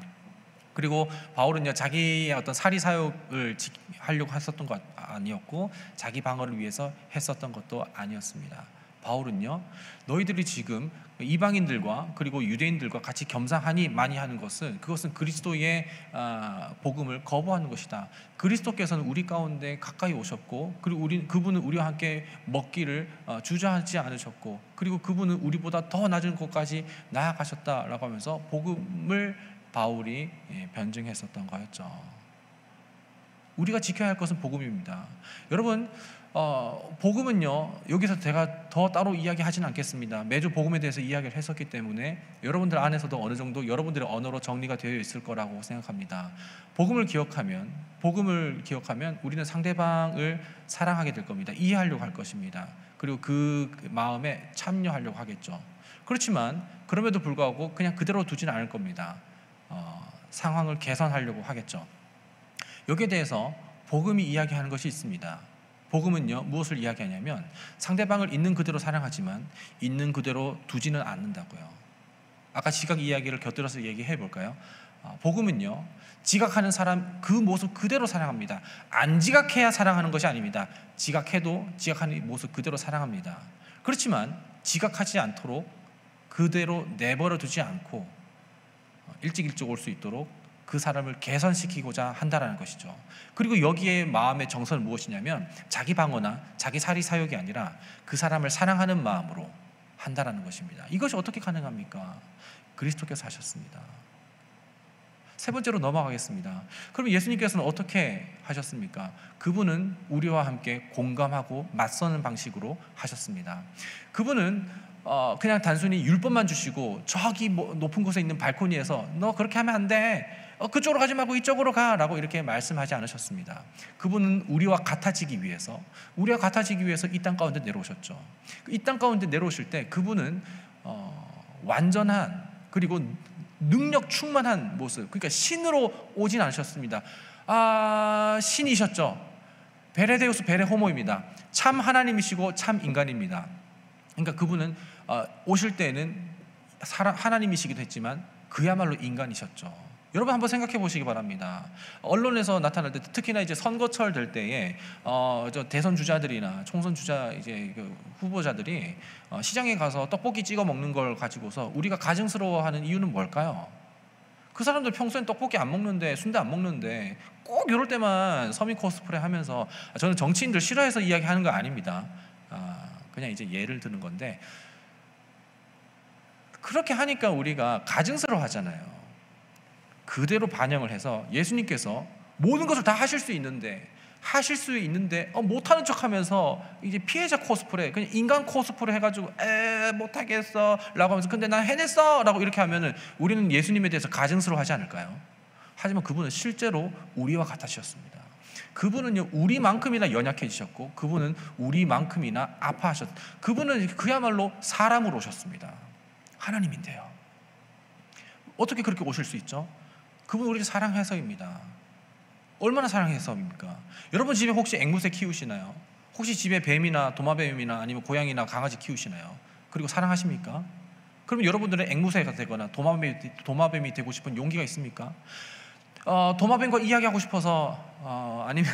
그리고 바울은요, 자기의 어떤 사리 사욕을 하려고 했었던 것 아니었고 자기 방어를 위해서 했었던 것도 아니었습니다. 바울은요, 너희들이 지금 이방인들과 그리고 유대인들과 같이 겸상하니 많이 하는 것은 그것은 그리스도의 복음을 거부하는 것이다. 그리스도께서는 우리 가운데 가까이 오셨고 그리고 그분은 우리와 함께 먹기를 주저하지 않으셨고 그리고 그분은 우리보다 더 낮은 곳까지 나아가셨다라고 하면서 복음을 바울이 변증했었던 거였죠. 우리가 지켜야 할 것은 복음입니다. 여러분, 복음은요, 여기서 제가 더 따로 이야기하지는 않겠습니다. 매주 복음에 대해서 이야기를 했었기 때문에 여러분들 안에서도 어느 정도 여러분들의 언어로 정리가 되어 있을 거라고 생각합니다. 복음을 기억하면 우리는 상대방을 사랑하게 될 겁니다. 이해하려고 할 것입니다. 그리고 그 마음에 참여하려고 하겠죠. 그렇지만 그럼에도 불구하고 그냥 그대로 두지는 않을 겁니다. 상황을 개선하려고 하겠죠. 여기에 대해서 복음이 이야기하는 것이 있습니다. 복음은요, 무엇을 이야기하냐면 상대방을 있는 그대로 사랑하지만 있는 그대로 두지는 않는다고요. 아까 지각 이야기를 곁들여서 얘기해 볼까요? 복음은요, 지각하는 사람 그 모습 그대로 사랑합니다. 안 지각해야 사랑하는 것이 아닙니다. 지각해도 지각하는 모습 그대로 사랑합니다. 그렇지만 지각하지 않도록 그대로 내버려 두지 않고 일찍 올 수 있도록 그 사람을 개선시키고자 한다라는 것이죠. 그리고 여기에 마음의 정서는 무엇이냐면 자기 방어나 자기 사리 사욕이 아니라 그 사람을 사랑하는 마음으로 한다라는 것입니다. 이것이 어떻게 가능합니까? 그리스도께서 하셨습니다. 세 번째로 넘어가겠습니다. 그럼 예수님께서는 어떻게 하셨습니까? 그분은 우리와 함께 공감하고 맞서는 방식으로 하셨습니다. 그분은 그냥 단순히 율법만 주시고 저기 높은 곳에 있는 발코니에서 너 그렇게 하면 안 돼, 그쪽으로 가지 말고 이쪽으로 가 라고 이렇게 말씀하지 않으셨습니다. 그분은 우리와 같아지기 위해서 이 땅 가운데 내려오셨죠. 이 땅 가운데 내려오실 때 그분은 완전한 그리고 능력 충만한 모습, 그러니까 신으로 오진 않으셨습니다. 신이셨죠. 베레데우스 베레호모입니다. 참 하나님이시고 참 인간입니다. 그러니까 그분은 오실 때에는 하나님이시기도 했지만 그야말로 인간이셨죠. 여러분 한번 생각해 보시기 바랍니다. 언론에서 나타날 때, 특히나 이제 선거철 될 때에 대선 주자들이나 총선 주자 이제 그 후보자들이 시장에 가서 떡볶이 찍어 먹는 걸 가지고서 우리가 가증스러워하는 이유는 뭘까요? 그 사람들 평소엔 떡볶이 안 먹는데, 순대 안 먹는데 꼭 이럴 때만 서민 코스프레 하면서, 저는 정치인들 싫어해서 이야기하는 거 아닙니다. 그냥 이제 예를 드는 건데, 그렇게 하니까 우리가 가증스러워 하잖아요. 그대로 반영을 해서 예수님께서 모든 것을 다 하실 수 있는데 못하는 척하면서 이제 피해자 코스프레, 그냥 인간 코스프레 해가지고 못하겠어 라고 하면서 근데 난 해냈어 라고 이렇게 하면은 우리는 예수님에 대해서 가증스러워하지 않을까요? 하지만 그분은 실제로 우리와 같으셨습니다. 그분은요 우리만큼이나 연약해지셨고 그분은 우리만큼이나 아파하셨. 그분은 그야말로 사람으로 오셨습니다. 하나님인데요. 어떻게 그렇게 오실 수 있죠? 그분 우리를 사랑해서입니다. 얼마나 사랑해서입니까? 여러분 집에 혹시 앵무새 키우시나요? 혹시 집에 뱀이나 도마뱀이나 아니면 고양이나 강아지 키우시나요? 그리고 사랑하십니까? 그러면 여러분들은 앵무새가 되거나 도마뱀이 되고 싶은 용기가 있습니까? 도마뱀과 이야기하고 싶어서 아니면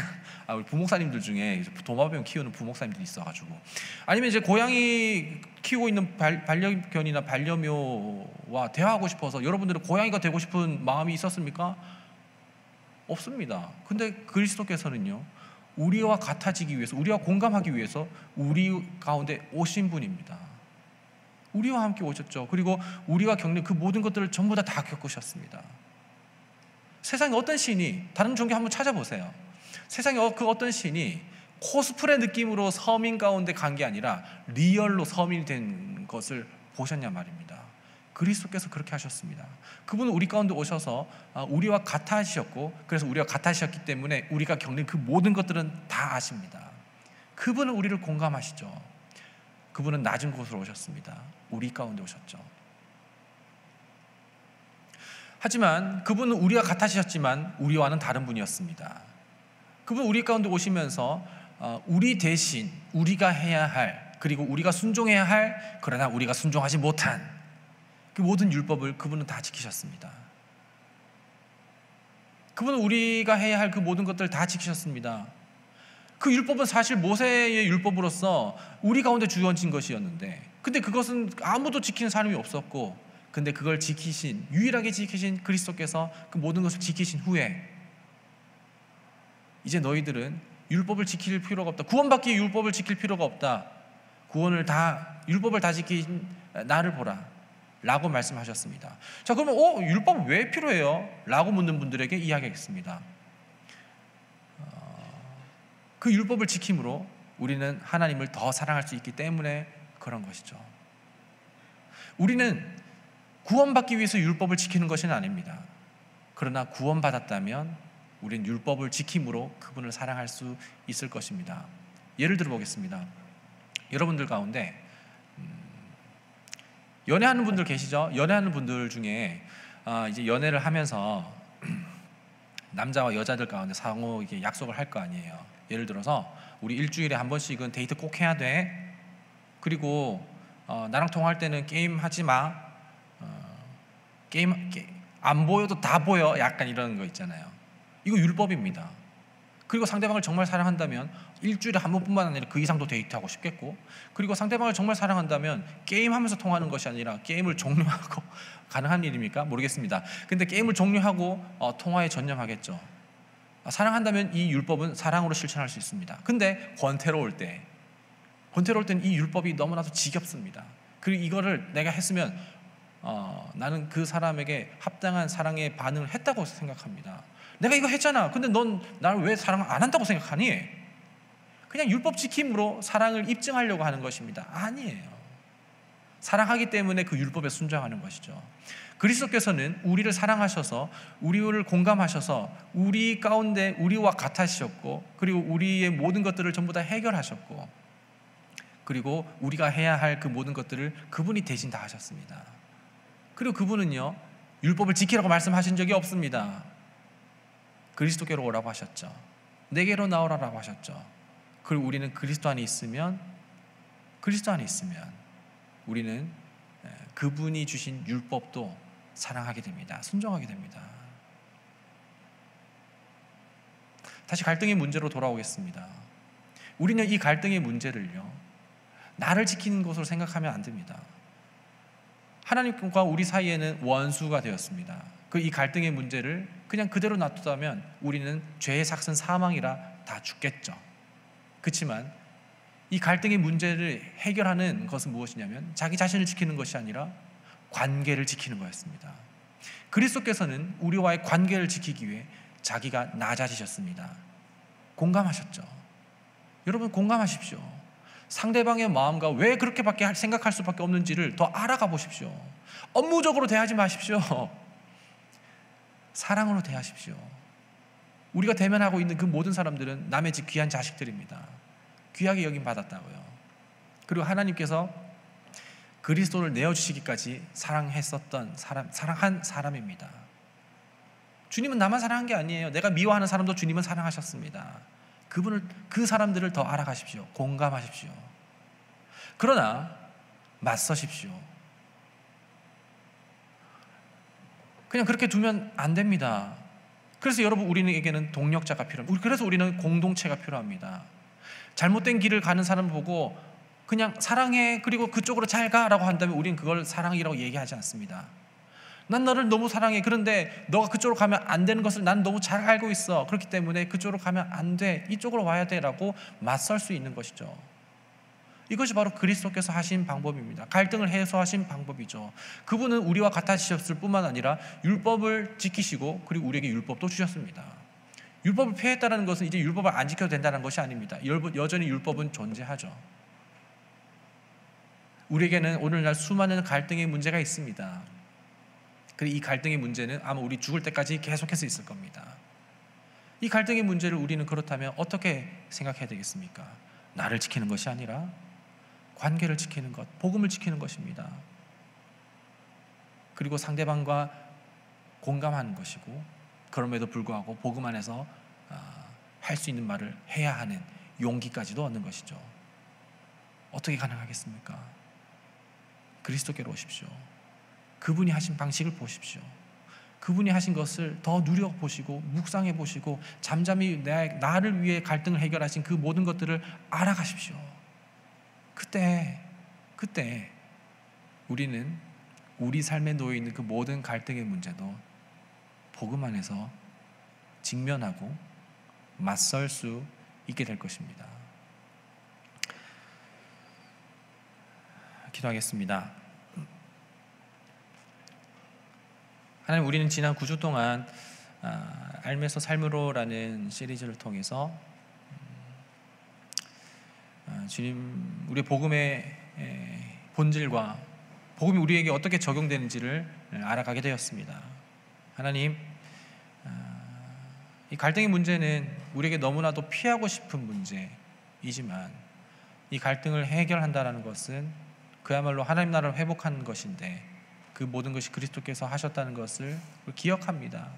우리 부목사님들 중에 도마뱀 키우는 부목사님들이 있어가지고, 아니면 이제 고양이 키우고 있는 반려견이나 반려묘와 대화하고 싶어서 여러분들은 고양이가 되고 싶은 마음이 있었습니까? 없습니다. 근데 그리스도께서는요 우리와 같아지기 위해서, 우리와 공감하기 위해서 우리 가운데 오신 분입니다. 우리와 함께 오셨죠. 그리고 우리가 겪는 그 모든 것들을 전부 다 겪으셨습니다. 세상에 어떤 신이, 다른 종교 한번 찾아보세요. 세상에 그 어떤 신이 코스프레 느낌으로 서민 가운데 간 게 아니라 리얼로 서민이 된 것을 보셨냐 말입니다. 그리스도께서 그렇게 하셨습니다. 그분은 우리 가운데 오셔서 우리와 같아지셨고, 그래서 우리와 같아지셨기 때문에 우리가 겪는 그 모든 것들은 다 아십니다. 그분은 우리를 공감하시죠. 그분은 낮은 곳으로 오셨습니다. 우리 가운데 오셨죠. 하지만 그분은 우리와 같아지셨지만 우리와는 다른 분이었습니다. 그분 우리 가운데 오시면서 우리 대신 우리가 해야 할, 그리고 우리가 순종해야 할, 그러나 우리가 순종하지 못한 그 모든 율법을 그분은 다 지키셨습니다. 그분은 우리가 해야 할 그 모든 것들을 다 지키셨습니다. 그 율법은 사실 모세의 율법으로서 우리 가운데 주어진 것이었는데, 근데 그것은 아무도 지키는 사람이 없었고, 근데 그걸 지키신, 유일하게 지키신 그리스도께서 그 모든 것을 지키신 후에 이제 너희들은 율법을 지킬 필요가 없다. 구원받기 위해 율법을 지킬 필요가 없다. 율법을 다 지킨 나를 보라 라고 말씀하셨습니다. 자, 그러면 율법 왜 필요해요? 라고 묻는 분들에게 이야기하겠습니다. 그 율법을 지킴으로 우리는 하나님을 더 사랑할 수 있기 때문에 그런 것이죠. 우리는 구원받기 위해서 율법을 지키는 것은 아닙니다. 그러나 구원받았다면 우리는 율법을 지킴으로 그분을 사랑할 수 있을 것입니다. 예를 들어 보겠습니다. 여러분들 가운데 연애하는 분들 계시죠? 연애하는 분들 중에 이제 연애를 하면서 남자와 여자들 가운데 상호 이게 약속을 할 거 아니에요. 예를 들어서 우리 일주일에 한 번씩은 데이트 꼭 해야 돼. 그리고 나랑 통화할 때는 게임 하지 마. 게임 안 보여도 다 보여. 약간 이런 거 있잖아요. 이거 율법입니다. 그리고 상대방을 정말 사랑한다면 일주일에 한 번뿐만 아니라 그 이상도 데이트하고 싶겠고, 그리고 상대방을 정말 사랑한다면 게임하면서 통화하는 것이 아니라 게임을 종료하고 가능한 일입니까? 모르겠습니다. 근데 게임을 종료하고 통화에 전념하겠죠. 사랑한다면 이 율법은 사랑으로 실천할 수 있습니다. 근데 권태로울 때는 이 율법이 너무나도 지겹습니다. 그리고 이거를 내가 했으면 나는 그 사람에게 합당한 사랑의 반응을 했다고 생각합니다. 내가 이거 했잖아. 근데 넌 나를 왜 사랑 안 한다고 생각하니? 그냥 율법 지킴으로 사랑을 입증하려고 하는 것입니다. 아니에요. 사랑하기 때문에 그 율법에 순종하는 것이죠. 그리스도께서는 우리를 사랑하셔서 우리를 공감하셔서 우리 가운데 우리와 같아지셨고, 그리고 우리의 모든 것들을 전부 다 해결하셨고, 그리고 우리가 해야 할 그 모든 것들을 그분이 대신 다 하셨습니다. 그리고 그분은요, 율법을 지키라고 말씀하신 적이 없습니다. 그리스도께로 오라고 하셨죠. 내게로 나오라라고 하셨죠. 그리고 우리는 그리스도 안에 있으면 우리는 그분이 주신 율법도 사랑하게 됩니다. 순종하게 됩니다. 다시 갈등의 문제로 돌아오겠습니다. 우리는 이 갈등의 문제를요, 나를 지키는 것으로 생각하면 안 됩니다. 하나님과 우리 사이에는 원수가 되었습니다. 이 갈등의 문제를 그냥 그대로 놔두다면 우리는 죄의 삭은 사망이라 다 죽겠죠. 그렇지만 이 갈등의 문제를 해결하는 것은 무엇이냐면 자기 자신을 지키는 것이 아니라 관계를 지키는 거였습니다. 그리스도께서는 우리와의 관계를 지키기 위해 자기가 낮아지셨습니다. 공감하셨죠. 여러분 공감하십시오. 상대방의 마음과 왜 그렇게밖에 생각할 수밖에 없는지를 더 알아가 보십시오. 업무적으로 대하지 마십시오. 사랑으로 대하십시오. 우리가 대면하고 있는 그 모든 사람들은 남의 집 귀한 자식들입니다. 귀하게 여김 받았다고요. 그리고 하나님께서 그리스도를 내어주시기까지 사랑한 사람입니다. 주님은 나만 사랑한 게 아니에요. 내가 미워하는 사람도 주님은 사랑하셨습니다. 그 사람들을 더 알아가십시오. 공감하십시오. 그러나 맞서십시오. 그냥 그렇게 두면 안 됩니다. 그래서 여러분, 우리에게는 동력자가 필요합니다. 그래서 우리는 공동체가 필요합니다. 잘못된 길을 가는 사람을 보고 그냥 사랑해, 그리고 그쪽으로 잘 가라고 한다면 우리는 그걸 사랑이라고 얘기하지 않습니다. 난 너를 너무 사랑해. 그런데 너가 그쪽으로 가면 안 되는 것을 난 너무 잘 알고 있어. 그렇기 때문에 그쪽으로 가면 안 돼. 이쪽으로 와야 돼 라고 맞설 수 있는 것이죠. 이것이 바로 그리스도께서 하신 방법입니다. 갈등을 해소하신 방법이죠. 그분은 우리와 같아지셨을 뿐만 아니라 율법을 지키시고, 그리고 우리에게 율법도 주셨습니다. 율법을 폐했다는 것은 이제 율법을 안 지켜도 된다는 것이 아닙니다. 여전히 율법은 존재하죠. 우리에게는 오늘날 수많은 갈등의 문제가 있습니다. 그리고 이 갈등의 문제는 아마 우리 죽을 때까지 계속해서 있을 겁니다. 이 갈등의 문제를 우리는 그렇다면 어떻게 생각해야 되겠습니까? 나를 지키는 것이 아니라 관계를 지키는 것, 복음을 지키는 것입니다. 그리고 상대방과 공감하는 것이고, 그럼에도 불구하고 복음 안에서 할 수 있는 말을 해야 하는 용기까지도 얻는 것이죠. 어떻게 가능하겠습니까? 그리스도께로 오십시오. 그분이 하신 방식을 보십시오. 그분이 하신 것을 더 누려보시고 묵상해 보시고 잠잠히 나를 위해 갈등을 해결하신 그 모든 것들을 알아가십시오. 그때 우리는 우리 삶에 놓여 있는 그 모든 갈등의 문제도 복음 안에서 직면하고 맞설 수 있게 될 것입니다. 기도하겠습니다. 하나님, 우리는 지난 9주 동안 알면서 삶으로라는 시리즈를 통해서 주님, 우리 복음의 본질과 복음이 우리에게 어떻게 적용되는지를 알아가게 되었습니다. 하나님, 이 갈등의 문제는 우리에게 너무나도 피하고 싶은 문제이지만 이 갈등을 해결한다는 것은 그야말로 하나님 나라를 회복하는 것인데 그 모든 것이 그리스도께서 하셨다는 것을 기억합니다.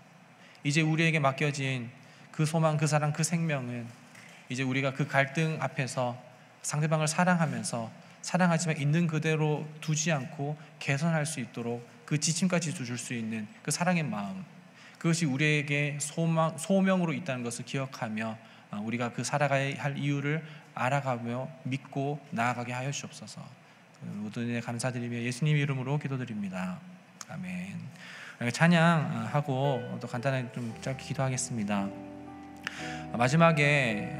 이제 우리에게 맡겨진 그 소망, 그 사랑, 그 생명은 이제 우리가 그 갈등 앞에서 상대방을 사랑하면서 사랑하지만 있는 그대로 두지 않고 개선할 수 있도록 그 지침까지 줄 수 있는 그 사랑의 마음, 그것이 우리에게 소명으로 있다는 것을 기억하며 우리가 그 살아가야 할 이유를 알아가며 믿고 나아가게 하여 주옵소서. 모든 은혜 감사드리며 예수님 이름으로 기도드립니다. 아멘. 찬양하고 또 간단하게 좀 짧게 기도하겠습니다. 마지막에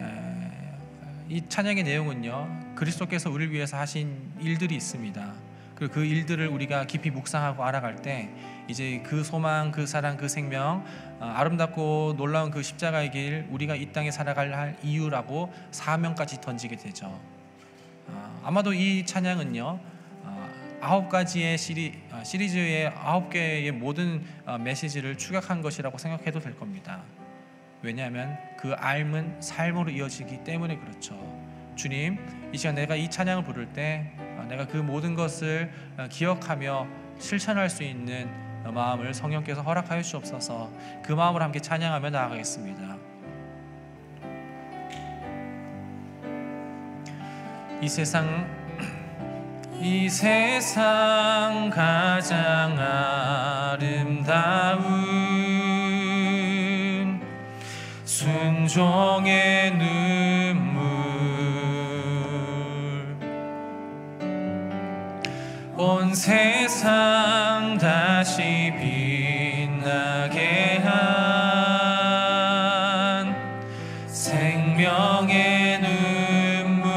이 찬양의 내용은요, 그리스도께서 우리를 위해서 하신 일들이 있습니다. 그리고 그 일들을 우리가 깊이 묵상하고 알아갈 때 이제 그 소망, 그 사랑, 그 생명, 아름답고 놀라운 그 십자가의 길, 우리가 이 땅에 살아갈 할 이유라고 사명까지 던지게 되죠. 아마도 이 찬양은요, 9가지의 시리즈의 9개의 모든 메시지를 축약한 것이라고 생각해도 될 겁니다. 왜냐하면 그 삶은 삶으로 이어지기 때문에 그렇죠. 주님, 이 시간 내가 이 찬양을 부를 때 내가 그 모든 것을 기억하며 실천할 수 있는 마음을 성령께서 허락하여 주옵소서. 그 마음으로 함께 찬양하며 나아가겠습니다. 이 세상 가장 아름다운 순종의 눈물, 온 세상 다시 빛나게 한 생명의 눈물,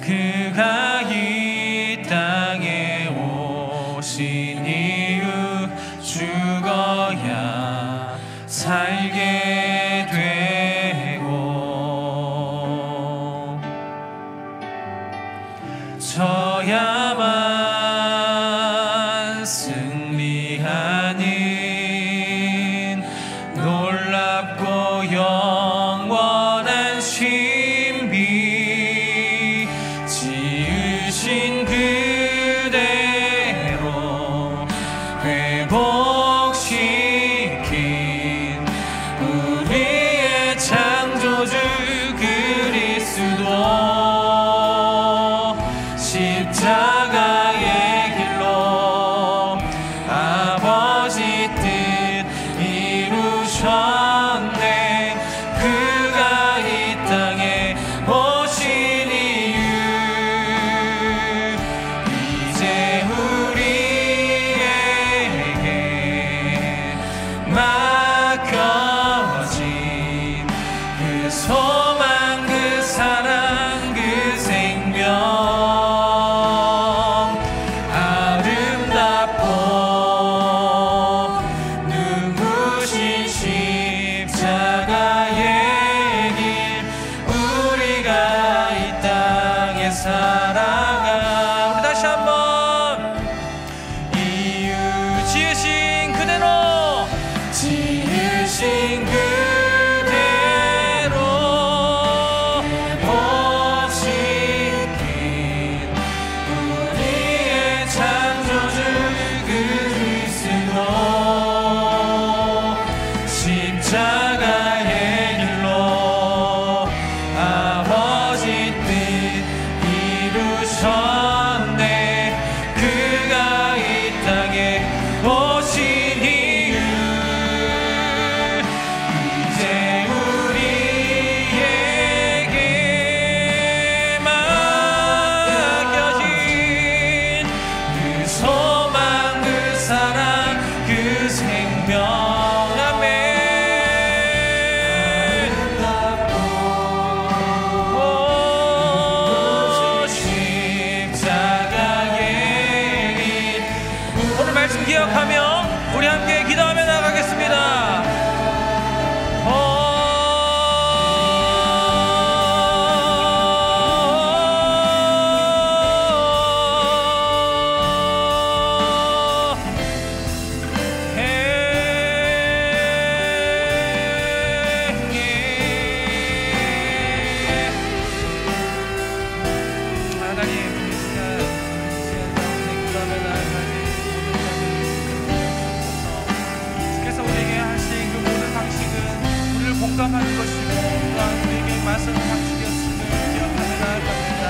그가 이 땅에 오신 이유 죽어야 살게 되고 져야만 승리하는 놀랍고 영원한 신비, 지으신 그대로 회복시킨 우리의 창조주 그리스도, 십자가의 길로 아버지 뜻 이루셨네. 그가 이 땅에 오신 이유, 이제 우리에게 맡겨진 그 소망, 그 사랑, 그 생명, 기억하며 우리 함께 기도하며 나가겠습니다. 공감하는 것이고 또한 우리에게 맞서는 방식이었음을 기억하며 나아갑니다.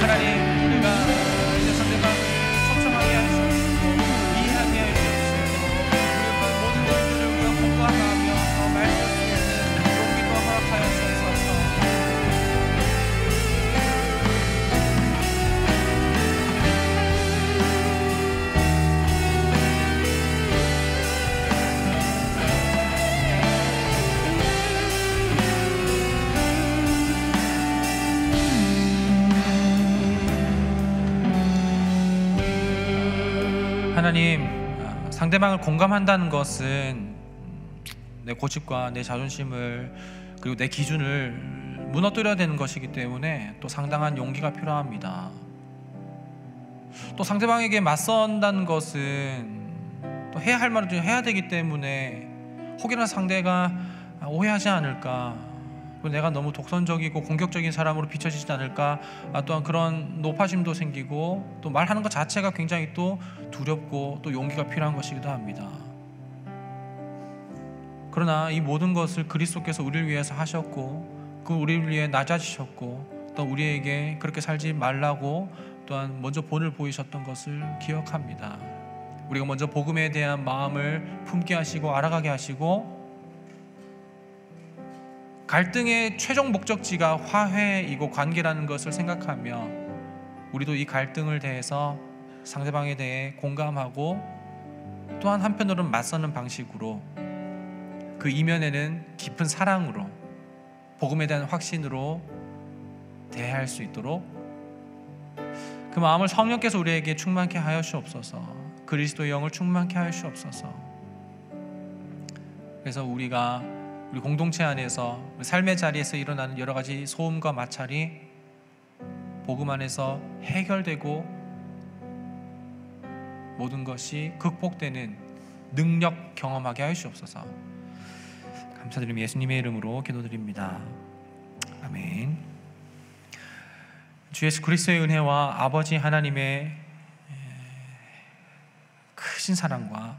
하나님, 우리가 이제 상대방을 초청하게 하시옵시고 이해하게 하시옵시고 우리가 모든 것들을 우리가 공감하며 말할 수 있는 용기도 허락하여 주옵소서. 하나님, 상대방을 공감한다는 것은 내 고집과 내 자존심을 그리고 내 기준을 무너뜨려야 되는 것이기 때문에 또 상당한 용기가 필요합니다. 또 상대방에게 맞선다는 것은 또 해야 할 말을 해야 되기 때문에 혹여나 상대가 오해하지 않을까, 내가 너무 독선적이고 공격적인 사람으로 비춰지지 않을까, 또한 그런 노파심도 생기고 또 말하는 것 자체가 굉장히 또 두렵고 또 용기가 필요한 것이기도 합니다. 그러나 이 모든 것을 그리스도께서 우리를 위해서 하셨고 그 우리를 위해 낮아지셨고 또 우리에게 그렇게 살지 말라고 또한 먼저 본을 보이셨던 것을 기억합니다. 우리가 먼저 복음에 대한 마음을 품게 하시고 알아가게 하시고 갈등의 최종 목적지가 화해이고 관계라는 것을 생각하며 우리도 이 갈등을 대해서 상대방에 대해 공감하고 또한 한편으로는 맞서는 방식으로 그 이면에는 깊은 사랑으로 복음에 대한 확신으로 대할 수 있도록 그 마음을 성령께서 우리에게 충만케 하여 주옵소서. 그리스도의 영을 충만케 하여 주옵소서. 그래서 우리가 우리 공동체 안에서 삶의 자리에서 일어나는 여러 가지 소음과 마찰이 복음 안에서 해결되고 모든 것이 극복되는 능력 경험하게 하여 주옵소서. 감사드리며 예수님의 이름으로 기도드립니다. 아멘. 주 예수 그리스도의 은혜와 아버지 하나님의 크신 사랑과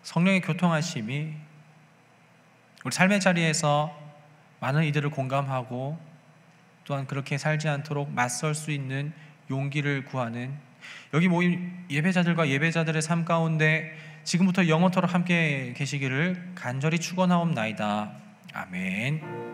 성령의 교통하심이 우리 삶의 자리에서 많은 이들을 공감하고 또한 그렇게 살지 않도록 맞설 수 있는 용기를 구하는 여기 모인 예배자들과 예배자들의 삶 가운데 지금부터 영원토록 함께 계시기를 간절히 축원하옵나이다. 아멘.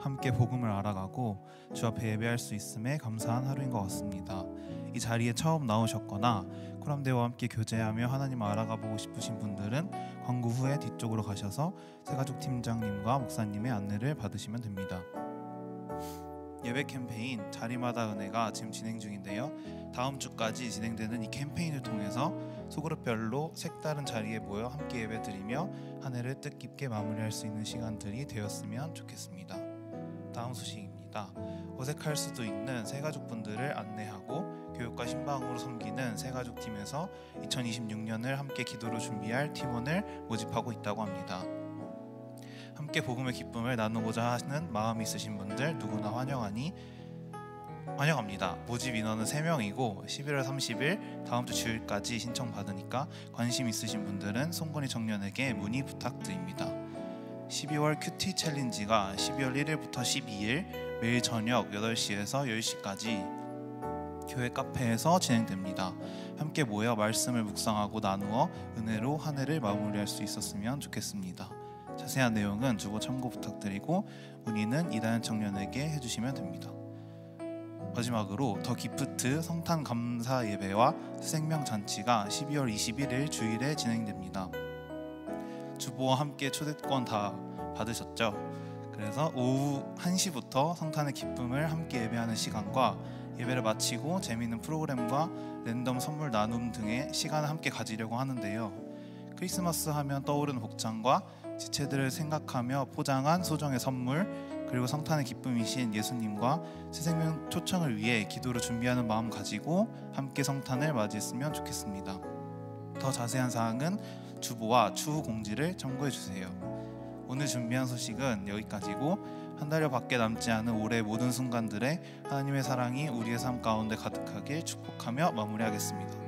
함께 복음을 알아가고 주 앞에 예배할 수 있음에 감사한 하루인 것 같습니다. 이 자리에 처음 나오셨거나 코람데와 함께 교제하며 하나님을 알아가 보고 싶으신 분들은 광고 후에 뒤쪽으로 가셔서 새가족 팀장님과 목사님의 안내를 받으시면 됩니다. 예배 캠페인 자리마다 은혜가 지금 진행 중인데요. 다음 주까지 진행되는 이 캠페인을 통해서 소그룹별로 색다른 자리에 모여 함께 예배드리며 한 해를 뜻깊게 마무리할 수 있는 시간들이 되었으면 좋겠습니다. 다음 소식입니다. 어색할 수도 있는 새가족분들을 안내하고 교육과 신방으로 섬기는 새가족팀에서 2026년을 함께 기도로 준비할 팀원을 모집하고 있다고 합니다. 함께 복음의 기쁨을 나누고자 하는 마음이 있으신 분들 누구나 환영합니다. 모집 인원은 3명이고 11월 30일 다음 주 주일까지 신청받으니까 관심 있으신 분들은 송건희 청년에게 문의 부탁드립니다. 12월 큐티 챌린지가 12월 1일부터 12일 매일 저녁 8시에서 10시까지 교회 카페에서 진행됩니다. 함께 모여 말씀을 묵상하고 나누어 은혜로 한 해를 마무리할 수 있었으면 좋겠습니다. 자세한 내용은 주보 참고 부탁드리고 문의는 이다현 청년에게 해주시면 됩니다. 마지막으로 더 기프트 성탄 감사 예배와 생명 잔치가 12월 21일 주일에 진행됩니다. 주보와 함께 초대권 다 받으셨죠? 그래서 오후 1시부터 성탄의 기쁨을 함께 예배하는 시간과 예배를 마치고 재미있는 프로그램과 랜덤 선물 나눔 등의 시간을 함께 가지려고 하는데요. 크리스마스 하면 떠오르는 복장과 지체들을 생각하며 포장한 소정의 선물, 그리고 성탄의 기쁨이신 예수님과 새생명 초청을 위해 기도로 준비하는 마음 가지고 함께 성탄을 맞이했으면 좋겠습니다. 더 자세한 사항은 주보와 추후 공지를 참고해 주세요. 오늘 준비한 소식은 여기까지고 한 달여 밖에 남지 않은 올해 모든 순간들에 하나님의 사랑이 우리의 삶 가운데 가득하길 축복하며 마무리하겠습니다.